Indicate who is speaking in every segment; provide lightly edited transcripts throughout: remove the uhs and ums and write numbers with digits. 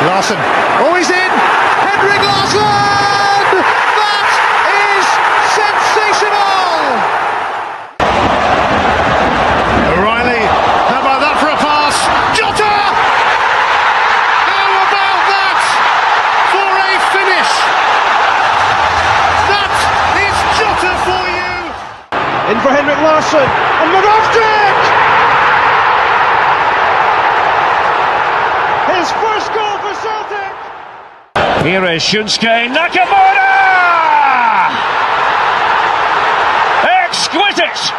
Speaker 1: Larsson. Oh, he's in! Henrik Larsson! That is sensational! O'Reilly, how about that for a pass? Jota! How about that for a finish? That is Jota for you! In for Henrik Larsson, and Moravcik! His first goal for Celtic! Here is Shunsuke Nakamura! Exquisite!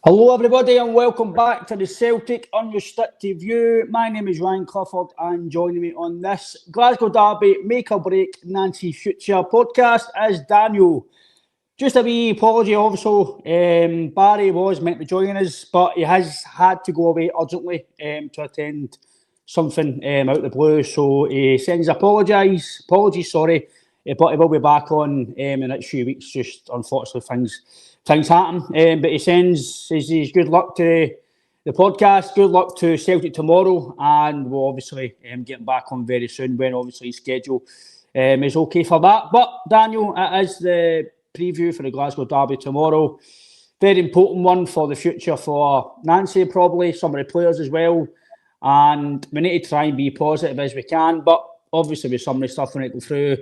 Speaker 2: Hello everybody and welcome back to the Celtic Unrestricted View. My name is Ryan Clifford and joining me on this Glasgow Derby Make or Break Nancy Future podcast is Daniel. Just a wee apology also, Barry was meant to be joining us but he has had to go away urgently to attend something out of the blue, so he sends apologies, but he will be back on in the next few weeks. Just unfortunately things happen, but he says he's good luck to the podcast, good luck to Celtic tomorrow, and we'll obviously get him back on very soon when obviously his schedule is okay for that. But Daniel, it is the preview for the Glasgow Derby tomorrow. Very important one for the future for Nancy, probably some of the players as well, and we need to try and be positive as we can, but obviously with some of the stuff when it go through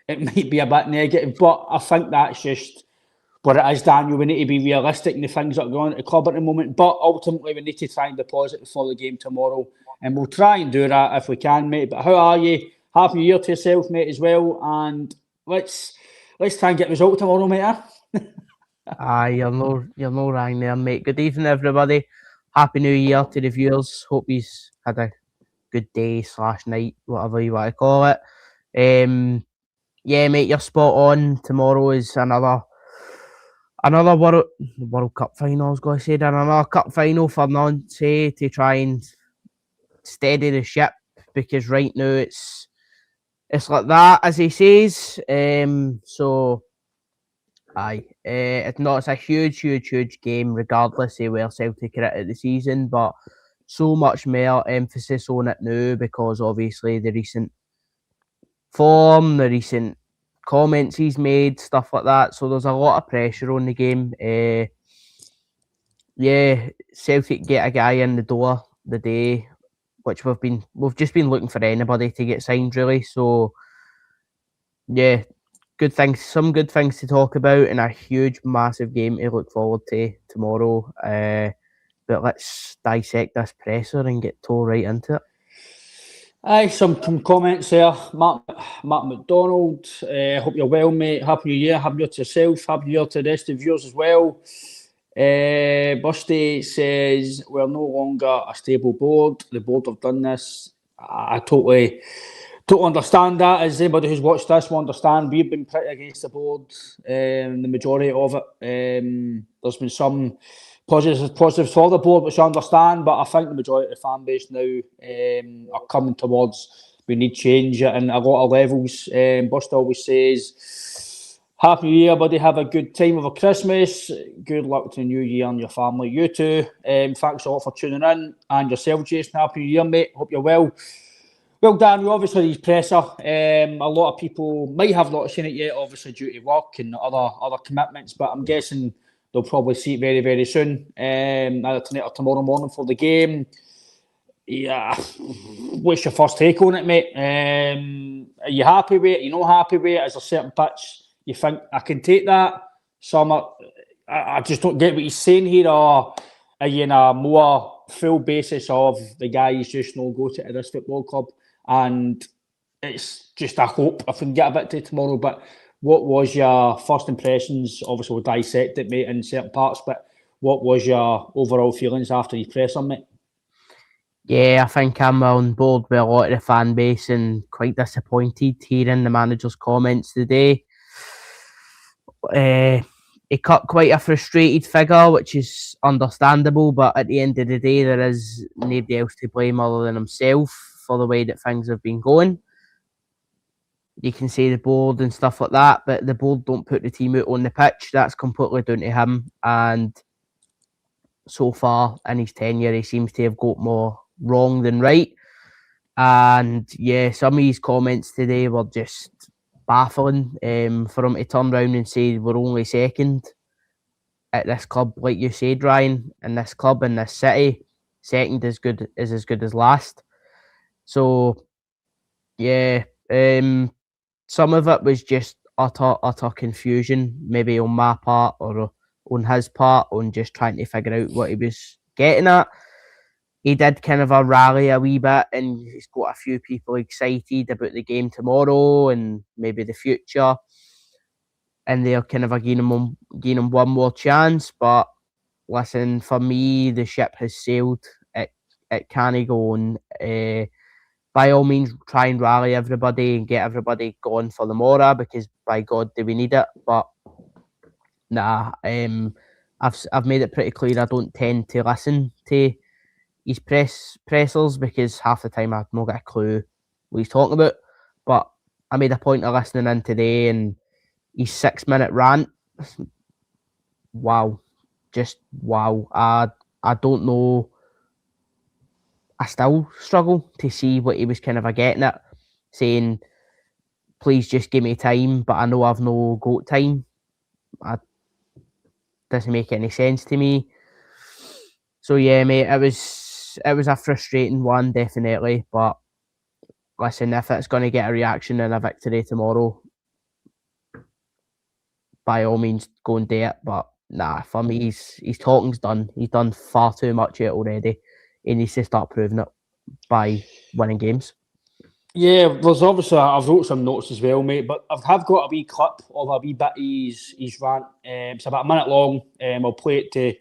Speaker 2: it might be a bit negative, but I think that's just what it is, Daniel. We need to be realistic in the things that are going on at the club at the moment, but ultimately we need to try and be positive for the game tomorrow, and we'll try and do that if we can, mate. But how are you? Happy New Year to yourself, mate, as well, and let's try and get the result tomorrow, mate.
Speaker 3: Aye, you're no wrong there, mate. Good evening, everybody. Happy New Year to the viewers. Hope you've had a good day / night, whatever you want to call it. Yeah, mate, you're spot on. Tomorrow is another World Cup final. I was going to say another cup final for Nancy to try and steady the ship, because right now it's like that, as he says. So aye, it's a huge game, regardless of where Celtic are at the season, but so much more emphasis on it now because obviously the recent form, the recent comments he's made, stuff like that. So there's a lot of pressure on the game. Yeah, Celtic get a guy in the door the day, which we've just been looking for anybody to get signed, really. So yeah, some good things to talk about, and a huge, massive game to look forward to tomorrow. But let's dissect this presser and get tore right into it.
Speaker 2: Aye, some comments there. Mark McDonald, hope you're well, mate. Happy New Year. Happy New Year to yourself. Happy New Year to the rest of the viewers as well. Busty says, we're no longer a stable board. The board have done this. I totally understand that. As anybody who's watched this will understand, we've been pretty against the board, the majority of it. There's been some positives for the board, which I understand, but I think the majority of the fan base now are coming towards we need change in a lot of levels. Buster always says, Happy New Year, buddy. Have a good time over Christmas. Good luck to the new year and your family. You too. Thanks a lot for tuning in. And yourself, Jason. Happy New Year, mate. Hope you're well. Well, Daniel, obviously these presser, a lot of people might have not seen it yet, obviously due to work and other commitments, but I'm guessing they'll probably see it very, very soon, either tonight or tomorrow morning for the game. Yeah, what's your first take on it, mate? Are you happy with it? Are you not happy with it? Is there a certain pitch you think I can take that? Some I just don't get what he's saying here, or are you in a more full basis of the guy is just no go to this football club, and it's just a hope if we can get a bit to tomorrow? But what was your first impressions? Obviously, we'll dissect it, mate, in certain parts, but what was your overall feelings after you press on, mate?
Speaker 3: Yeah, I think I'm on board with a lot of the fan base and quite disappointed hearing the manager's comments today. he cut quite a frustrated figure, which is understandable. But at the end of the day, there is nobody else to blame other than himself for the way that things have been going. You can say the board and stuff like that, but the board don't put the team out on the pitch. That's completely down to him. And so far in his tenure, he seems to have got more wrong than right. And yeah, some of his comments today were just baffling. For him to turn around and say we're only second at this club, like you said, Ryan, in this club, in this city, second is as good as last. So yeah, some of it was just utter confusion, maybe on my part or on his part, on just trying to figure out what he was getting at. He did kind of a rally a wee bit, and he's got a few people excited about the game tomorrow and maybe the future. And they're kind of giving him one more chance. But listen, for me, the ship has sailed. It can't go on. By all means, try and rally everybody and get everybody going for the Mora, because by God, do we need it. But nah, I've made it pretty clear I don't tend to listen to his pressers, because half the time I've not got a clue what he's talking about. But I made a point of listening in today, and his 6-minute rant, wow, just wow. I don't know. I still struggle to see what he was kind of getting at, saying, please just give me time, but I know I've no goat time. Doesn't make any sense to me. So yeah, mate, it was a frustrating one, definitely. But listen, if it's going to get a reaction and a victory tomorrow, by all means, go and do it. But nah, for me, his talking's done. He's done far too much of it already. He needs to start proving it by winning games.
Speaker 2: Yeah, there's obviously, I've wrote some notes as well, mate, but I have got a wee clip of a wee bit of his rant. It's about a minute long. I'll play it to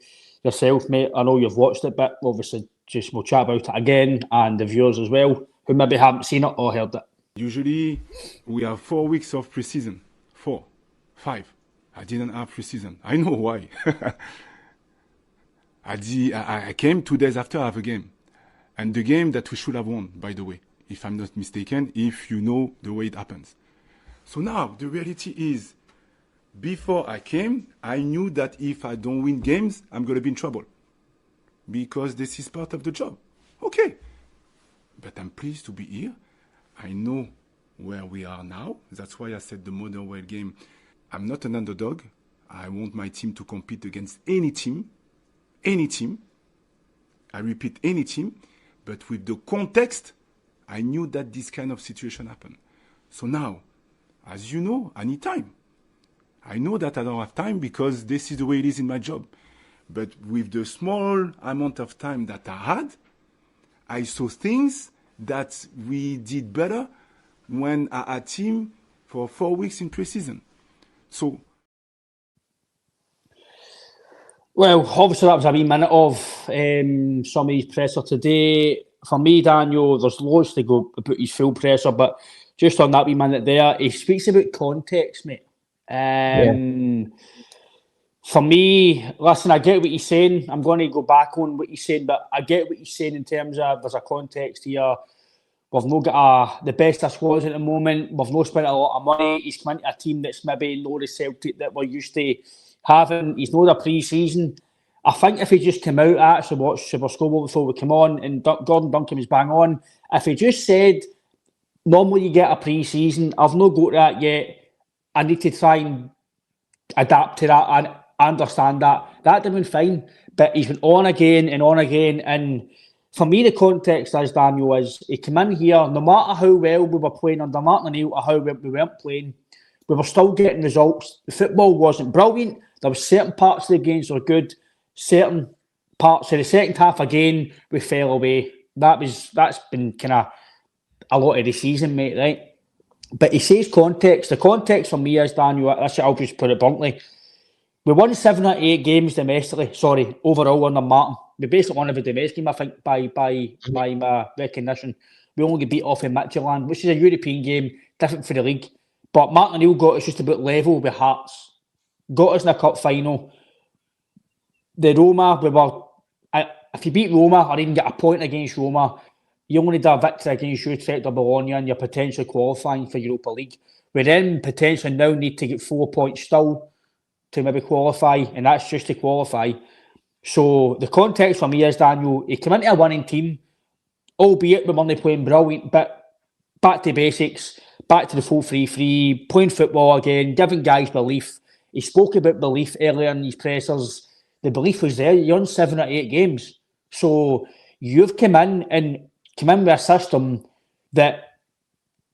Speaker 2: yourself, mate. I know you've watched it, but obviously just we'll chat about it again, and the viewers as well, who maybe haven't seen it or heard it.
Speaker 4: Usually we have 4 weeks of preseason. 4, 5. I didn't have preseason. I know why. I came 2 days after I have a game. And the game that we should have won, by the way, if I'm not mistaken, if you know the way it happens. So now, the reality is, before I came, I knew that if I don't win games, I'm going to be in trouble. Because this is part of the job. Okay. But I'm pleased to be here. I know where we are now. That's why I said the Motherwell game. I'm not an underdog. I want my team to compete against any team. Any team. I repeat, any team. But with the context, I knew that this kind of situation happened. So now, as you know, I need time. I know that I don't have time because this is the way it is in my job. But with the small amount of time that I had, I saw things that we did better when I had team for 4 weeks in pre-season. So,
Speaker 2: well, obviously that was a wee minute of some of his presser today. For me, Daniel, there's loads to go about his full presser, but just on that wee minute there, he speaks about context, mate. For me, listen, I get what he's saying. I'm going to go back on what he's saying, but I get what he's saying in terms of there's a context here. We've not got the best of squads at the moment. We've not spent a lot of money. He's come into a team that's maybe not the Celtic that we're used to having. He's not a pre-season. I think if he just came out, I actually watched Super Scoreboard before we come on, and Gordon Duncan was bang on. If he just said, normally you get a pre-season, I've not got that yet, I need to try and adapt to that and understand that. That'd have been fine. But he's been on again, and for me, the context, as Daniel is, he came in here, no matter how well we were playing under Martin O'Neill or how well we weren't playing, we were still getting results. The football wasn't brilliant. There were certain parts of the games that were good. Certain parts of the second half, again, we fell away. That's been kind of a lot of the season, mate, right? But he says context. The context for me is, Daniel, I'll just put it bluntly, we won 7 or 8 games domestically, overall under Martin. We basically won every domestic game, I think, by my recognition. We only get beat off in Midtjylland, which is a European game, different for the league. But Martin O'Neill got us just about level with Hearts. got us in a cup final. The Roma, if you beat Roma or even get a point against Roma, you only need a victory against Utrecht or Bologna and you're potentially qualifying for Europa League. We then potentially now need to get 4 points still to maybe qualify, and that's just to qualify. So the context for me is, Daniel, he came into a winning team, albeit we weren't playing brilliant, but back to basics, back to the full 3-3, playing football again, giving guys belief. He spoke about belief earlier in his pressers. The belief was there. You're on 7 or 8 games. So you've come in with a system that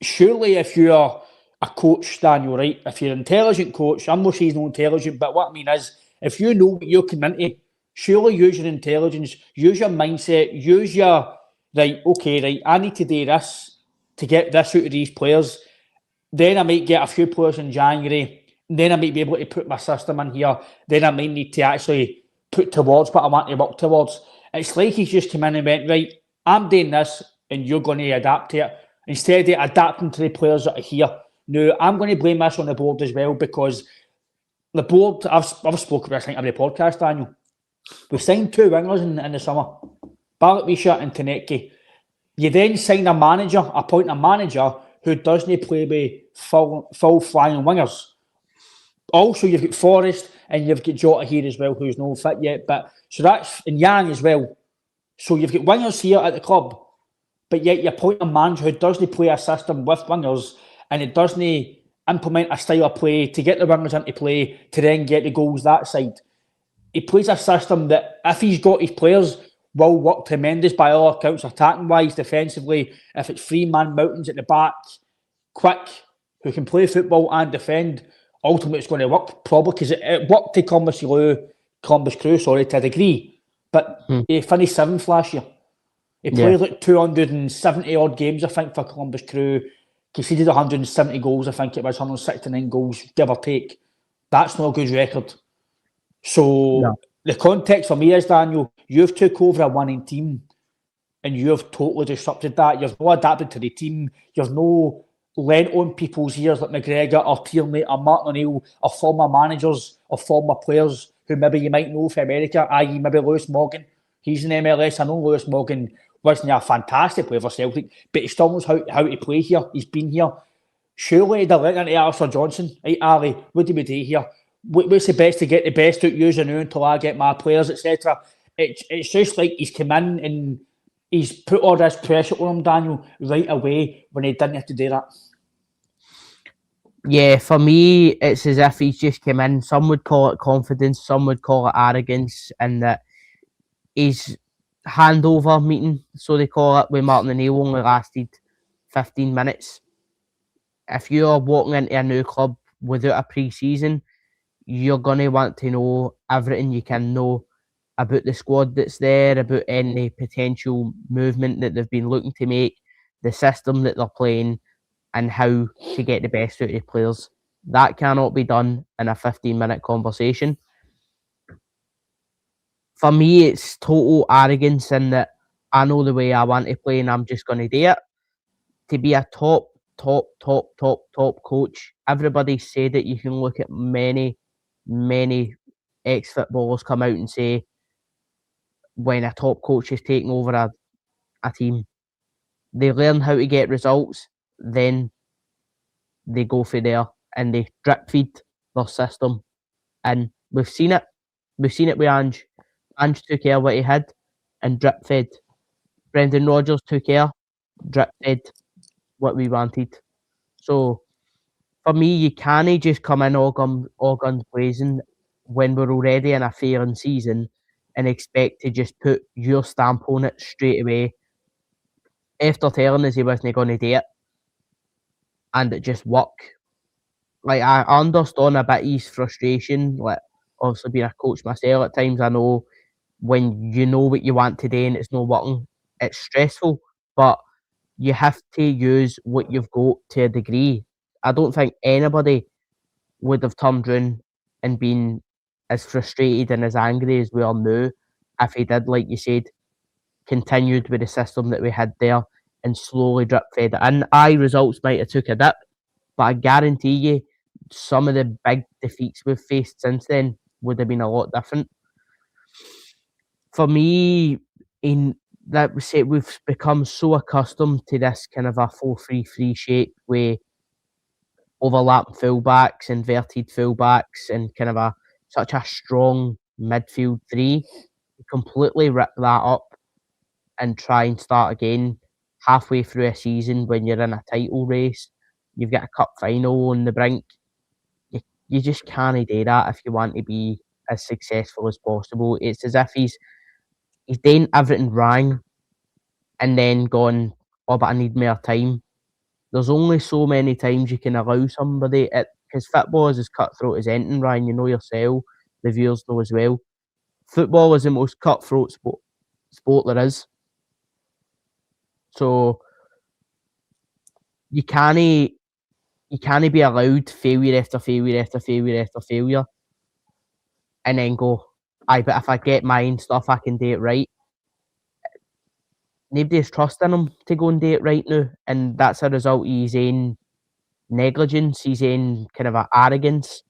Speaker 2: surely if you're a coach, Daniel, right? If you're an intelligent coach, I'm not saying he's not intelligent, but what I mean is, if you know what you're coming into, surely use your intelligence, use your mindset, use your, right, okay, right, I need to do this to get this out of these players. Then I might get a few players in January. Then I might be able to put my system in here. Then I might need to actually put towards what I want to work towards. It's like he's just come in and went, right, I'm doing this and you're going to adapt to it. Instead of adapting to the players that are here. Now, I'm going to blame this on the board as well, because the board, I've spoken about this in every podcast, Daniel. We signed 2 wingers in the summer, Bartlett and Tanecki. You then sign appoint a manager who doesn't play with full flying wingers. Also, you've got Forrest and you've got Jota here as well, who's not fit yet. But so that's in Yang as well. So you've got wingers here at the club, but yet you appoint a manager who doesn't play a system with wingers and it doesn't implement a style of play to get the wingers into play to then get the goals that side. He plays a system that, if he's got his players, will work tremendous by all accounts, attacking-wise, defensively. If it's 3-man mountains at the back, quick, who can play football and defend, ultimately it's going to work, probably, because it worked to Columbus Crew, to a degree. But he finished 7th last year. He played like 270-odd games, I think, for Columbus Crew. Conceded 170 goals, I think it was, 169 goals, give or take. That's not a good record. So the context for me is, Daniel, you've took over a winning team and you've totally disrupted that. You've not adapted to the team. You've no lent on people's ears like McGregor or Tierney or Martin O'Neill or former managers or former players who maybe you might know from America, i.e. maybe Lewis Morgan. He's in MLS. I know Lewis Morgan wasn't a fantastic player for Celtic, but he still knows how to play here. He's been here. Surely they're looking into Alistair Johnson. Hey, Ali, what do we do here? What's the best to get the best out of you now until I get my players, etc.? It's just like he's come in and he's put all this pressure on him, Daniel, right away when he didn't have to do that.
Speaker 3: Yeah, for me, it's as if he's just come in. Some would call it confidence, some would call it arrogance, and that his handover meeting, so they call it, with Martin O'Neill only lasted 15 minutes. If you're walking into a new club without a pre-season, you're going to want to know everything you can know about the squad that's there, about any potential movement that they've been looking to make, the system that they're playing, and how to get the best out of the players. That cannot be done in a 15-minute conversation. For me, it's total arrogance in that I know the way I want to play and I'm just going to do it. To be a top coach, everybody said that you can look at many ex-footballers come out and say when a top coach is taking over a team, they learn how to get results, then they go for there and they drip feed their system. And we've seen it. We've seen it with Ange. Ange took care of what he had and drip fed. Brendan Rodgers took care, drip fed what we wanted. So for me, you can't just come in all guns blazing when we're already in a failing season and expect to just put your stamp on it straight away after telling us he wasn't going to do it and it just work. Like, I understand a bit his frustration, like, obviously being a coach myself at times, I know when you know what you want to do and it's not working, it's stressful, but you have to use what you've got to a degree. I don't think anybody would have turned around and been as frustrated and as angry as we are now if he did, like you said, continued with the system that we had there and slowly drip fed it in. Results might have took a dip, but I guarantee you some of the big defeats we've faced since then would have been a lot different. For me, we've become so accustomed to this kind of a 4-3-3 shape with overlapping fullbacks, inverted fullbacks, and kind of such a strong midfield three. You completely rip that up and try and start again halfway through a season when you're in a title race. You've got a cup final on the brink. You just can't do that if you want to be as successful as possible. It's as if he's done everything wrong and then gone, oh, but I need more time. There's only so many times you can allow somebody, because football is as cutthroat as anything, Ryan. You know yourself, the viewers know as well. Football is the most cutthroat sport there is. So you can't be allowed failure after failure after failure after failure and then go, aye, but if I get mine stuff, I can do it right. Nobody's trusting him to go and do it right now, and that's a result of his own negligence, his own kind of a arrogance.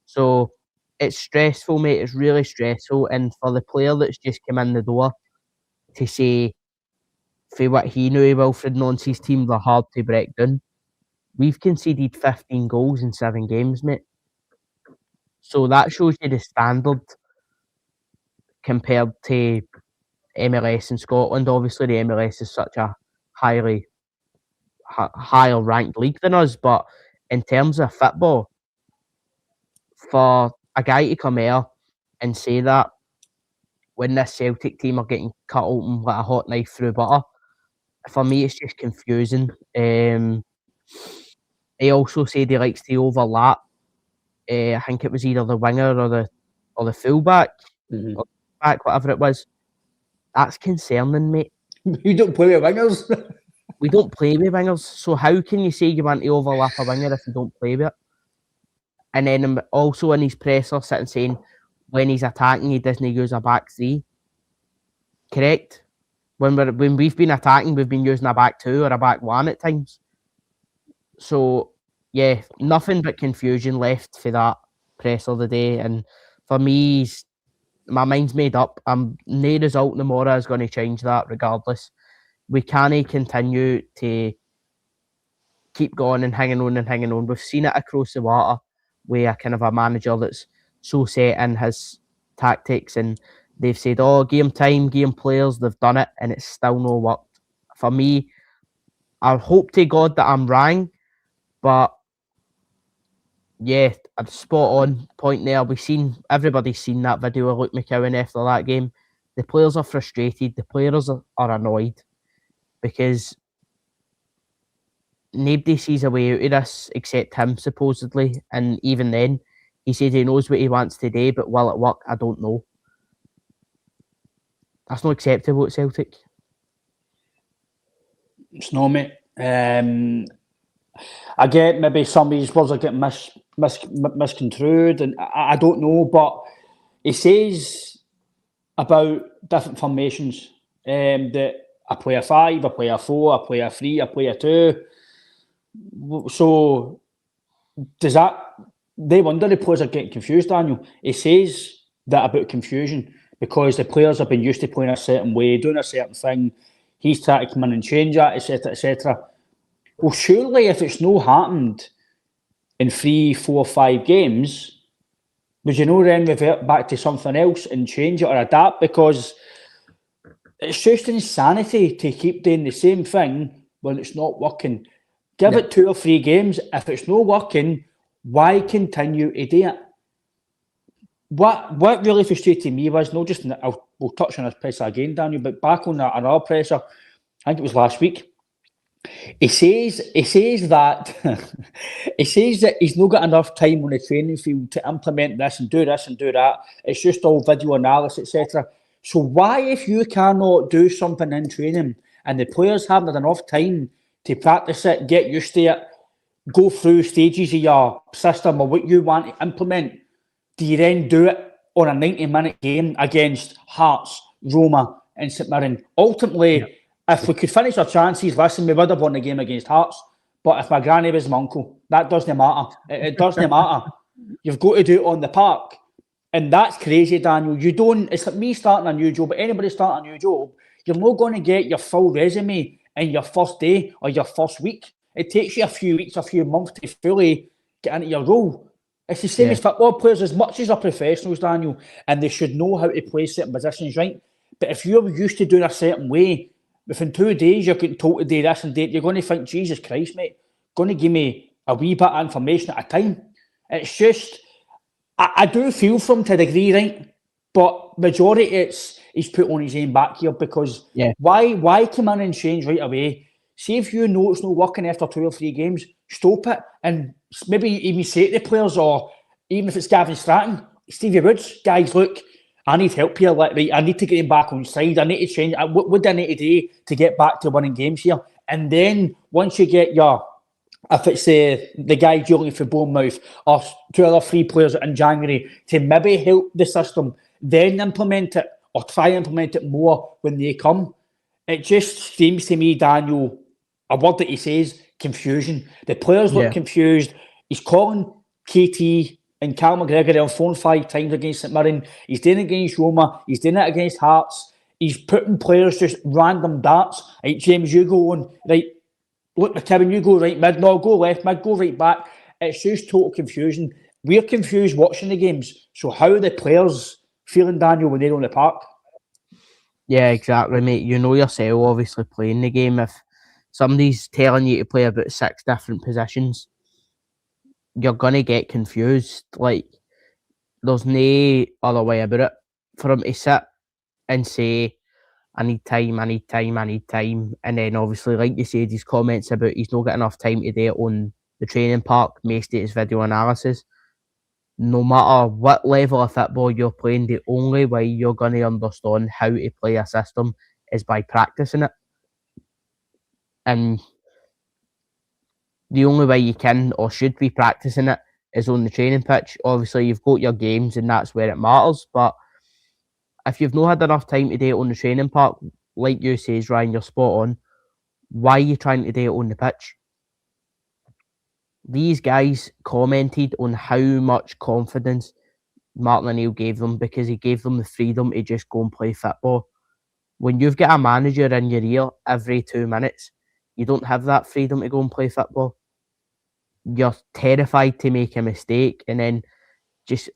Speaker 3: So it's stressful, mate. It's really stressful, and for the player that's just come in the door to say, for what he knew, Wilfred Nancy's team, they're hard to break down. We've conceded 15 goals in 7 games, mate. So that shows you the standard compared to MLS in Scotland. Obviously, the MLS is such a higher ranked league than us, but in terms of football, for a guy to come here and say that when this Celtic team are getting cut open like a hot knife through butter, for me it's just confusing. He also said he likes to overlap. I think it was either the winger or the fullback, or back, whatever it was. That's concerning, mate.
Speaker 2: You don't play with wingers.
Speaker 3: We don't play with wingers, so how can you say you want to overlap a winger if you don't play with it? And then also in his presser sitting saying when he's attacking he doesn't use a back three. Correct? When we've been attacking, we've been using a back two or a back one at times. So yeah, nothing but confusion left for that presser today. And for me, my mind's made up. No result tomorrow is going to change that regardless. We can't continue to keep going and hanging on. We've seen it across the water with a kind of a manager that's so set in his tactics, and they've said, oh, game time, game players, they've done it, and it's still no worked. For me, I hope to God that I'm wrong, but yeah, a spot on point there. Everybody's seen that video of Luke McCowan after that game. The players are frustrated. The players are annoyed because nobody sees a way out of this except him, supposedly. And even then, he said he knows what he wants to do, but will it work? I don't know. That's not acceptable at Celtic.
Speaker 2: It's not, mate. I get maybe some of his words are getting misconstrued, and I don't know, but he says about different formations, that I play a 5, I play a 4, I play a 3, I play a 2. So does that? They wonder the players are getting confused, Daniel. He says that about confusion because the players have been used to playing a certain way, doing a certain thing. He's trying to come in and change that, etc., etc. Well, surely if it's no happened in 3, 4, 5 games, would you know then revert back to something else and change it or adapt? Because it's just insanity to keep doing the same thing when it's not working. Give it 2 or 3 games. If it's not working, why continue to do it? What really frustrated me was not just we'll touch on this presser again, Daniel, but back on another presser, I think it was last week. He says that he says that he's not got enough time on the training field to implement this and do that. It's just all video analysis, etc. So why, if you cannot do something in training and the players haven't had enough time to practice it, get used to it, go through stages of your system or what you want to implement, do you then do it on a 90-minute game against Hearts, Roma and St Mirren? Ultimately, if we could finish our chances, listen, we would have won the game against Hearts, But if my granny was my uncle, that doesn't matter. It doesn't matter. You've got to do it on the park. And that's crazy, Daniel. You don't, it's like me starting a new job, but anybody starting a new job, you're not going to get your full resume in your first day or your first week. It takes you a few weeks, a few months to fully get into your role. It's the same as football players, as much as they're professionals, Daniel, and they should know how to play certain positions, right? But if you're used to doing a certain way, within 2 days you're getting told to do this and that, you're going to think, Jesus Christ, mate, going to give me a wee bit of information at a time. It's just, I do feel for him to a degree, right? But majority he's put on his own back here, because why come in and change right away? See, if you know it's not working after 2 or 3 games, stop it and maybe even say to the players, or even if it's Gavin Stratton, Stevie Woods, guys, look, I need help here. Like, right, I need to get him back on side. I need to change. What do I need to do to get back to winning games here? And then once you get if it's the guy Julian for Bournemouth or 2 or 3 players in January to maybe help the system, then implement it or try and implement it more when they come. It just seems to me, Daniel, a word that he says, confusion. The players look confused. He's calling KT and Cal McGregor on phone 5 times against St Mirren. He's doing it against Roma. He's doing it against Hearts. He's putting players just random darts. Right, James, you go on. Right, look, McKibben, you go right mid. No, go left mid. Go right back. It's just total confusion. We're confused watching the games. So how are the players feeling, Daniel, when they're on the park?
Speaker 3: Yeah, exactly, mate. You know yourself, obviously, playing the game. If somebody's telling you to play about 6 different positions, you're going to get confused. Like, there's no other way about it. For him to sit and say, I need time, I need time, I need time. And then, obviously, like you said, his comments about he's not got enough time to do it on the training park, based on his video analysis. No matter what level of football you're playing, the only way you're going to understand how to play a system is by practicing it. And the only way you can or should be practicing it is on the training pitch. Obviously, you've got your games and that's where it matters. But if you've not had enough time to do it on the training park, like you says, Ryan, you're spot on. Why are you trying to do it on the pitch? These guys commented on how much confidence Martin O'Neill gave them, because he gave them the freedom to just go and play football. When you've got a manager in your ear every 2 minutes, you don't have that freedom to go and play football. You're terrified to make a mistake, and then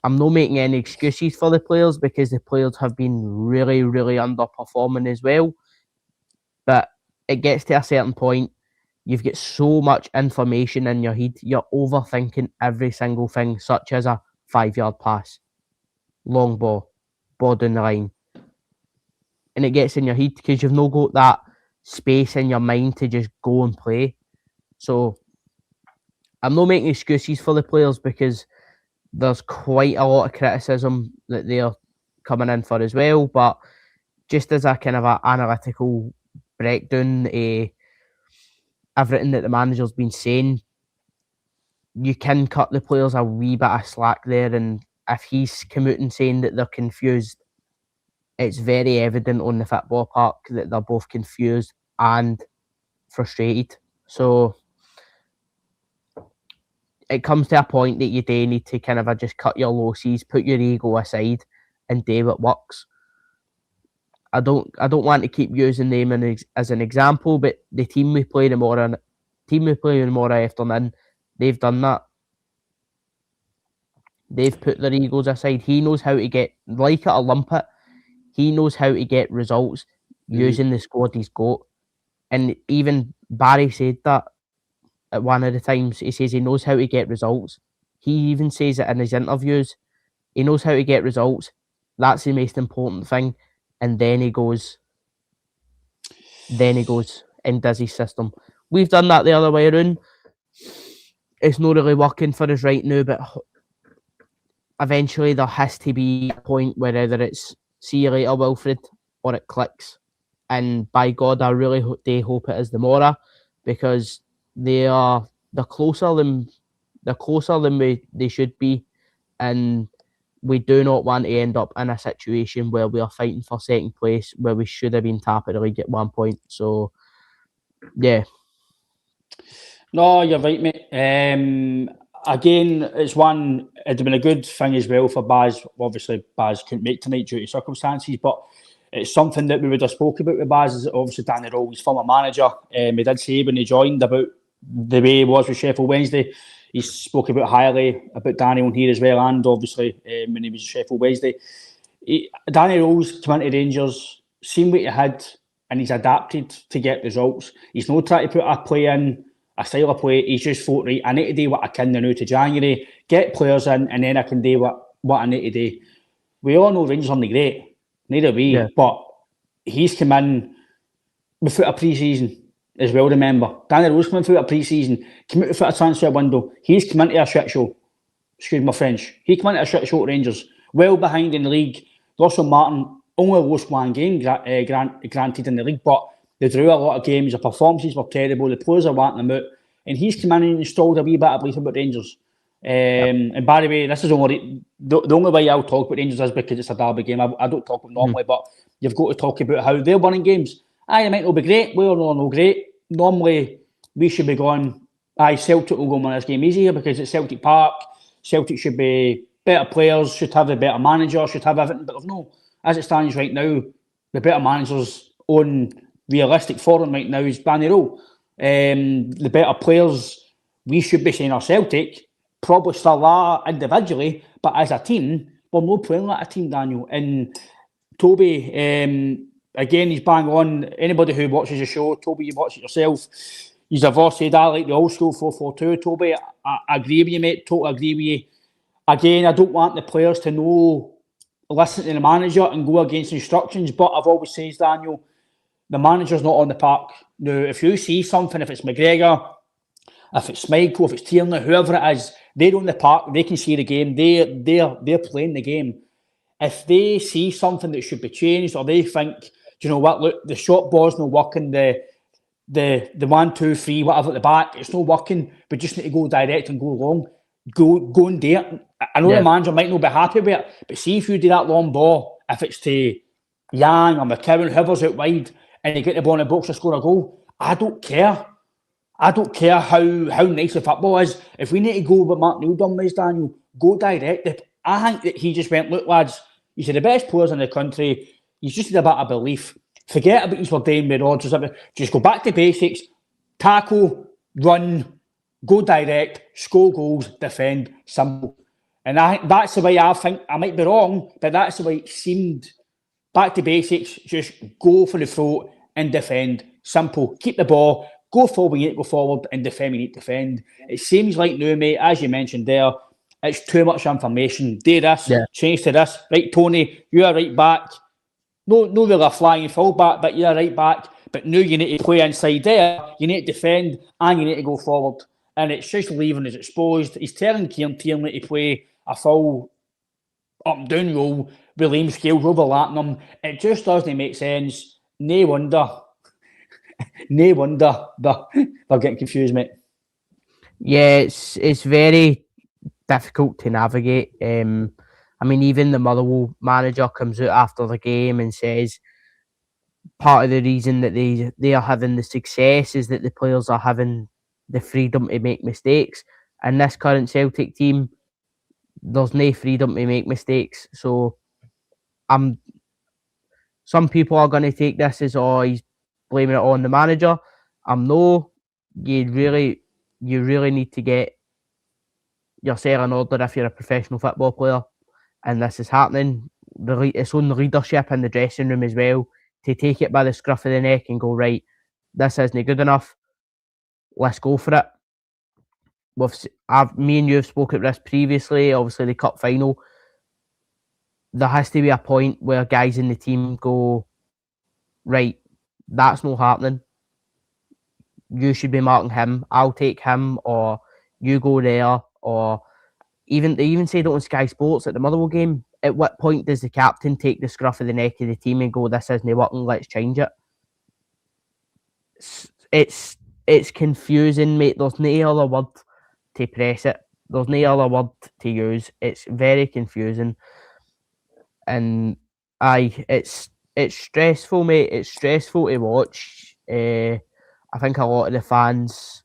Speaker 3: I'm not making any excuses for the players, because the players have been really, really underperforming as well. But it gets to a certain point, you've got so much information in your head, you're overthinking every single thing, such as a 5-yard pass, long ball down the line. And it gets in your head because you've not got that space in your mind to just go and play. So I'm not making excuses for the players, because there's quite a lot of criticism that they're coming in for as well. But just as a kind of an analytical breakdown, everything that the manager's been saying, you can cut the players a wee bit of slack there. And if he's come out and saying that they're confused, it's very evident on the football park that they're both confused and frustrated. So it comes to a point that you do need to kind of just cut your losses, put your ego aside, and do what works. I don't want to keep using them as an example, but the team we play tomorrow afternoon, they've done that. They've put their egos aside. He knows how to get, like it or lump it, he knows how to get results using the squad he's got. And even Barry said that at one of the times. He says he knows how to get results. He even says it in his interviews. He knows how to get results. That's the most important thing. And then he goes and does his system. We've done that the other way around. It's not really working for us right now, but eventually there has to be a point where either it's see you later, Wilfred, or it clicks. And by God, I really hope it is the Mora, because they're closer than they should be, and we do not want to end up in a situation where we are fighting for second place, where we should have been top of the league at one point. So, yeah.
Speaker 2: No, you're right, mate. Again, it's one. It'd have been a good thing as well for Baz. Obviously, Baz couldn't make tonight due to circumstances, but it's something that we would have spoke about with Baz. Is obviously Danny Rowe, his former manager. He did say when he joined about the way he was with Sheffield Wednesday. He spoke about highly about Danny on here as well, and obviously when he was at Sheffield Wednesday. Danny Rowe's come into Rangers, seen what he had, and he's adapted to get results. He's not trying to put a play in, a style of play. He's just thought, right, I need to do what I can now to January, get players in, and then I can do what I need to do. We all know Rangers aren't great, neither we, but he's come in without a pre-season as well, remember. Danny Rowe's coming through a pre-season, came out without a transfer window. He's come into a shit show. Excuse my French. He came into a shit show at Rangers, well behind in the league. Russell Martin only lost one game, granted, in the league, but they drew a lot of games. The performances were terrible. The players are wanting them out. And he's come in and installed a wee bit of belief about Rangers. And by the way, this is only the only way I'll talk about Rangers is because it's a derby game. I don't talk about them normally, but you've got to talk about how they're winning games. Aye, it might not be great. We're not great. Normally, we should be going, aye, Celtic will go and win this game easier because it's Celtic Park. Celtic should be better players, should have a better manager, should have everything, but there's no. As it stands right now, the better managers on realistic form right now is Danny Rowe. The better players, we should be saying are Celtic, probably still are individually, but as a team, we're not playing like a team, Daniel. And Toby, again, he's bang on. Anybody who watches the show, Toby, you watch it yourself. He's a voice said, I like the old school 4-4-2. Toby, I agree with you, mate. Totally agree with you. Again, I don't want the players to listen to the manager and go against instructions, but I've always said, Daniel, the manager's not on the park. Now, if you see something, if it's McGregor, if it's Michael, if it's Tierney, whoever it is, they're on the park, they can see the game, they're playing the game. If they see something that should be changed, or they think, do you know what, look, the short ball's not working, the 1, 2, 3, whatever at the back, it's not working, we just need to go direct and go long. Go and do it. I know the manager might not be happy with it, but see if you do that long ball, if it's to Yang or McCowan, whoever's out wide, and you get the ball in the box to score a goal, I don't care. I don't care how nice the football is. If we need to go with Mark Neil done, Daniel, go direct. I think that he just went, look, lads, you're the best players in the country. You just need a bit of belief. Forget about what you're doing with Rodgers. Just go back to basics, tackle, run, go direct, score goals, defend, simple. And that's the way I think. I might be wrong, but that's the way it seemed. Back to basics, just go for the throat and defend. Simple. Keep the ball, go forward when you need to go forward, and defend when you need to defend. It seems like now, mate, as you mentioned there, it's too much information. Do this, change to this. Right, Tony, you're right back. No really a flying full back, but you're right back. But now you need to play inside there, you need to defend, and you need to go forward. And it's just leaving us exposed. He's telling Kieran Tierney to play a full up and down roll with Liam Scales overlapping them. It just doesn't make sense. No wonder they're getting confused, mate.
Speaker 3: Yeah, it's very difficult to navigate. I mean, even the Motherwell manager comes out after the game and says part of the reason that they are having the success is that the players are having the freedom to make mistakes. And this current Celtic team, there's no freedom to make mistakes. So some people are going to take this as, oh, he's blaming it on the manager. No, you really need to get yourself in order if you're a professional football player. And this is happening. It's on the leadership in the dressing room as well to take it by the scruff of the neck and go, right, this isn't good enough. Let's go for it. Me and you have spoken about this previously, obviously the cup final. There has to be a point where guys in the team go, right, that's not happening. You should be marking him. I'll take him, or you go there, or they even said it on Sky Sports at the Motherwell game. At what point does the captain take the scruff of the neck of the team and go, this isn't working, let's change it? It's confusing, mate. There's no other word to press it. There's no other word to use. It's very confusing. And it's stressful, mate. It's stressful to watch. I think a lot of the fans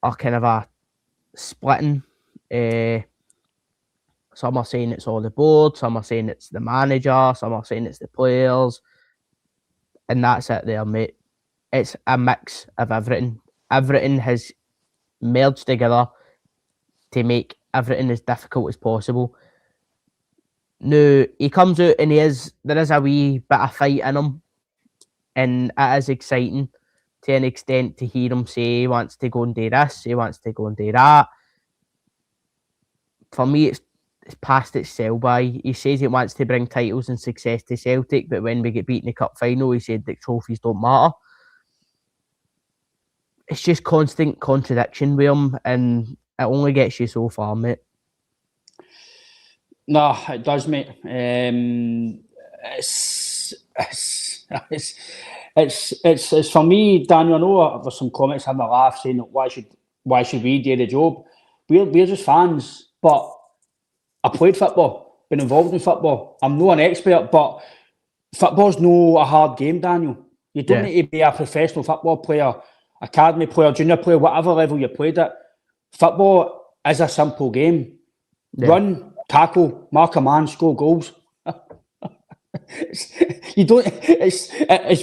Speaker 3: are kind of a splitting. Some are saying it's all the board, some are saying it's the manager, some are saying it's the players, and that's it there, mate. It's a mix of everything. Everything has merged together to make everything as difficult as possible. Now, he comes out and there is a wee bit of fight in him, and it is exciting to an extent to hear him say he wants to go and do this, he wants to go and do that. For me, it's past its sell by. He says he wants to bring titles and success to Celtic, but when we get beat in the cup final, he said that trophies don't matter. It's just constant contradiction with him, and it only gets you so far, mate.
Speaker 2: No, it does, mate. It's for me, Daniel. I know there's some comments having a laugh saying why should we do the job? We're just fans, but I played football, been involved in football. I'm not an expert, but football's no a hard game, Daniel. You don't need to be a professional football player, academy player, junior player, whatever level you played at. Football is a simple game. Yeah. Run, tackle, mark a man, score goals. It's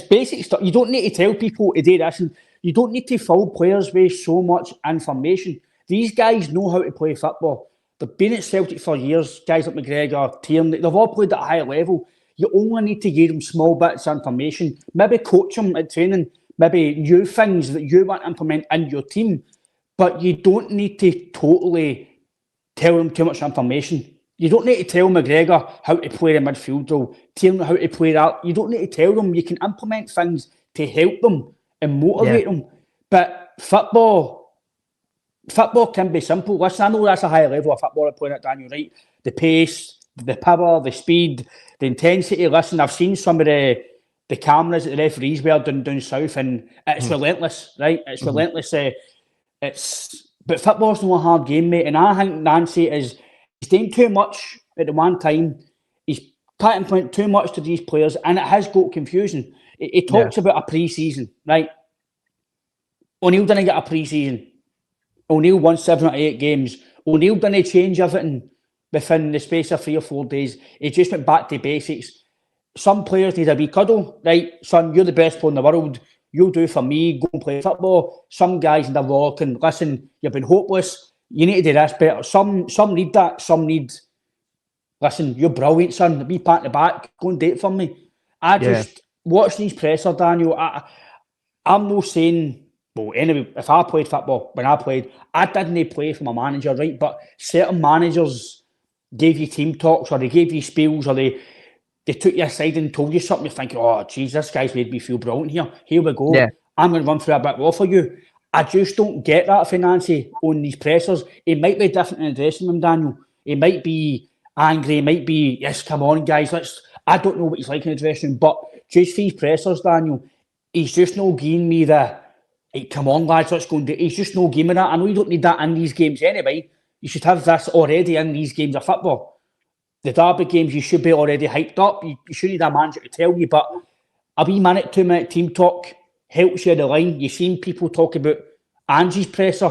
Speaker 2: basic stuff. You don't need to tell people to do this, and you don't need to fill players with so much information. These guys know how to play football. They've been at Celtic for years. Guys like McGregor, Tierney, they've all played at a high level. You only need to give them small bits of information. Maybe coach them at training. Maybe new things that you want to implement in your team. But you don't need to totally tell them too much information. You don't need to tell McGregor how to play the midfield role, tell them how to play that. You don't need to tell them. You can implement things to help them and motivate them. But football can be simple. Listen, I know that's a high level of football playing at, Daniel, right? The pace, the power, the speed, the intensity. Listen, I've seen some of the cameras that the referees were down south, and it's relentless, right? It's relentless. But football's not a hard game, mate. And I think Nancy he's doing too much at the one time. He's trying to point too much to these players, and it has got confusing. He talks about a pre-season, right? O'Neill didn't get a pre-season. O'Neill won 7 out of 8 games. O'Neill didn't change everything within the space of 3 or 4 days. He just went back to basics. Some players need a wee cuddle, right? Son, you're the best player in the world. You'll do for me. Go and play football. Some guys in the law can listen. You've been hopeless. You need to do this better. Some need that. Some need. Listen, you're brilliant, son. Be pat in the back. Go and date for me. I just watch these presser, Daniel. I'm not saying. Well, anyway, if I played football, when I played, I didn't play for my manager, right? But certain managers gave you team talks, or they gave you spiels, or they took you aside and told you something. You're thinking, oh, geez, this guy's made me feel brilliant here. Here we go. Yeah. I'm going to run through a bit more for you. I just don't get that from Nancy on these pressers. He might be different in the dressing room, Daniel. He might be angry. He might be, yes, come on, guys. I don't know what he's like in the dressing room, but just for his pressers, Daniel, he's just no giving me the, hey, come on, lads, let's go and do it. He's just no game of that. I know you don't need that in these games anyway. You should have this already in these games of football. The derby games, you should be already hyped up. You should need a manager to tell you, but a wee minute, 2-minute team talk helps you the line. You've seen people talk about Angie's presser,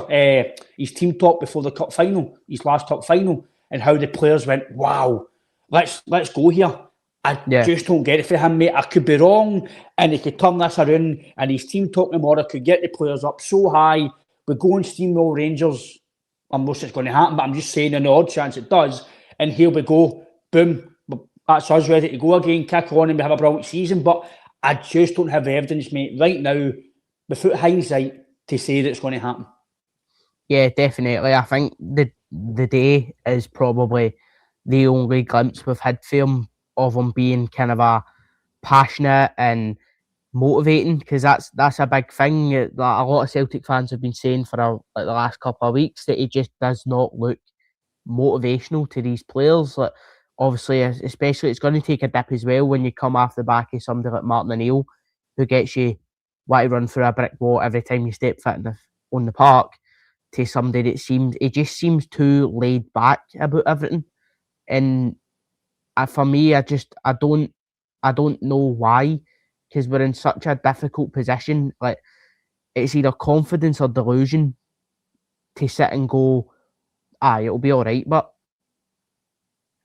Speaker 2: his team talk before the cup final, his last cup final, and how the players went, wow, let's go here. I just don't get it for him, mate. I could be wrong, and he could turn this around, and his team talk tomorrow could get the players up so high. We go and steamroll Rangers. I'm not saying it's going to happen, but I'm just saying in the odd chance it does. And here we go, boom, that's us ready to go again, kick on, and we have a brilliant season. But I just don't have the evidence, mate, right now, without hindsight, to say that it's going to happen.
Speaker 3: Yeah, definitely. I think the day is probably the only glimpse we've had for him of him being kind of a passionate and motivating, because that's a big thing that a lot of Celtic fans have been saying for the last couple of weeks, that he just does not look motivational to these players. Like, obviously, especially, it's going to take a dip as well when you come off the back of somebody like Martin O'Neill, who gets you want to run through a brick wall every time you step foot on the park, to somebody that just seems too laid back about everything. And for me, I don't know why, because we're in such a difficult position. Like, it's either confidence or delusion to sit and go, it'll be all right, but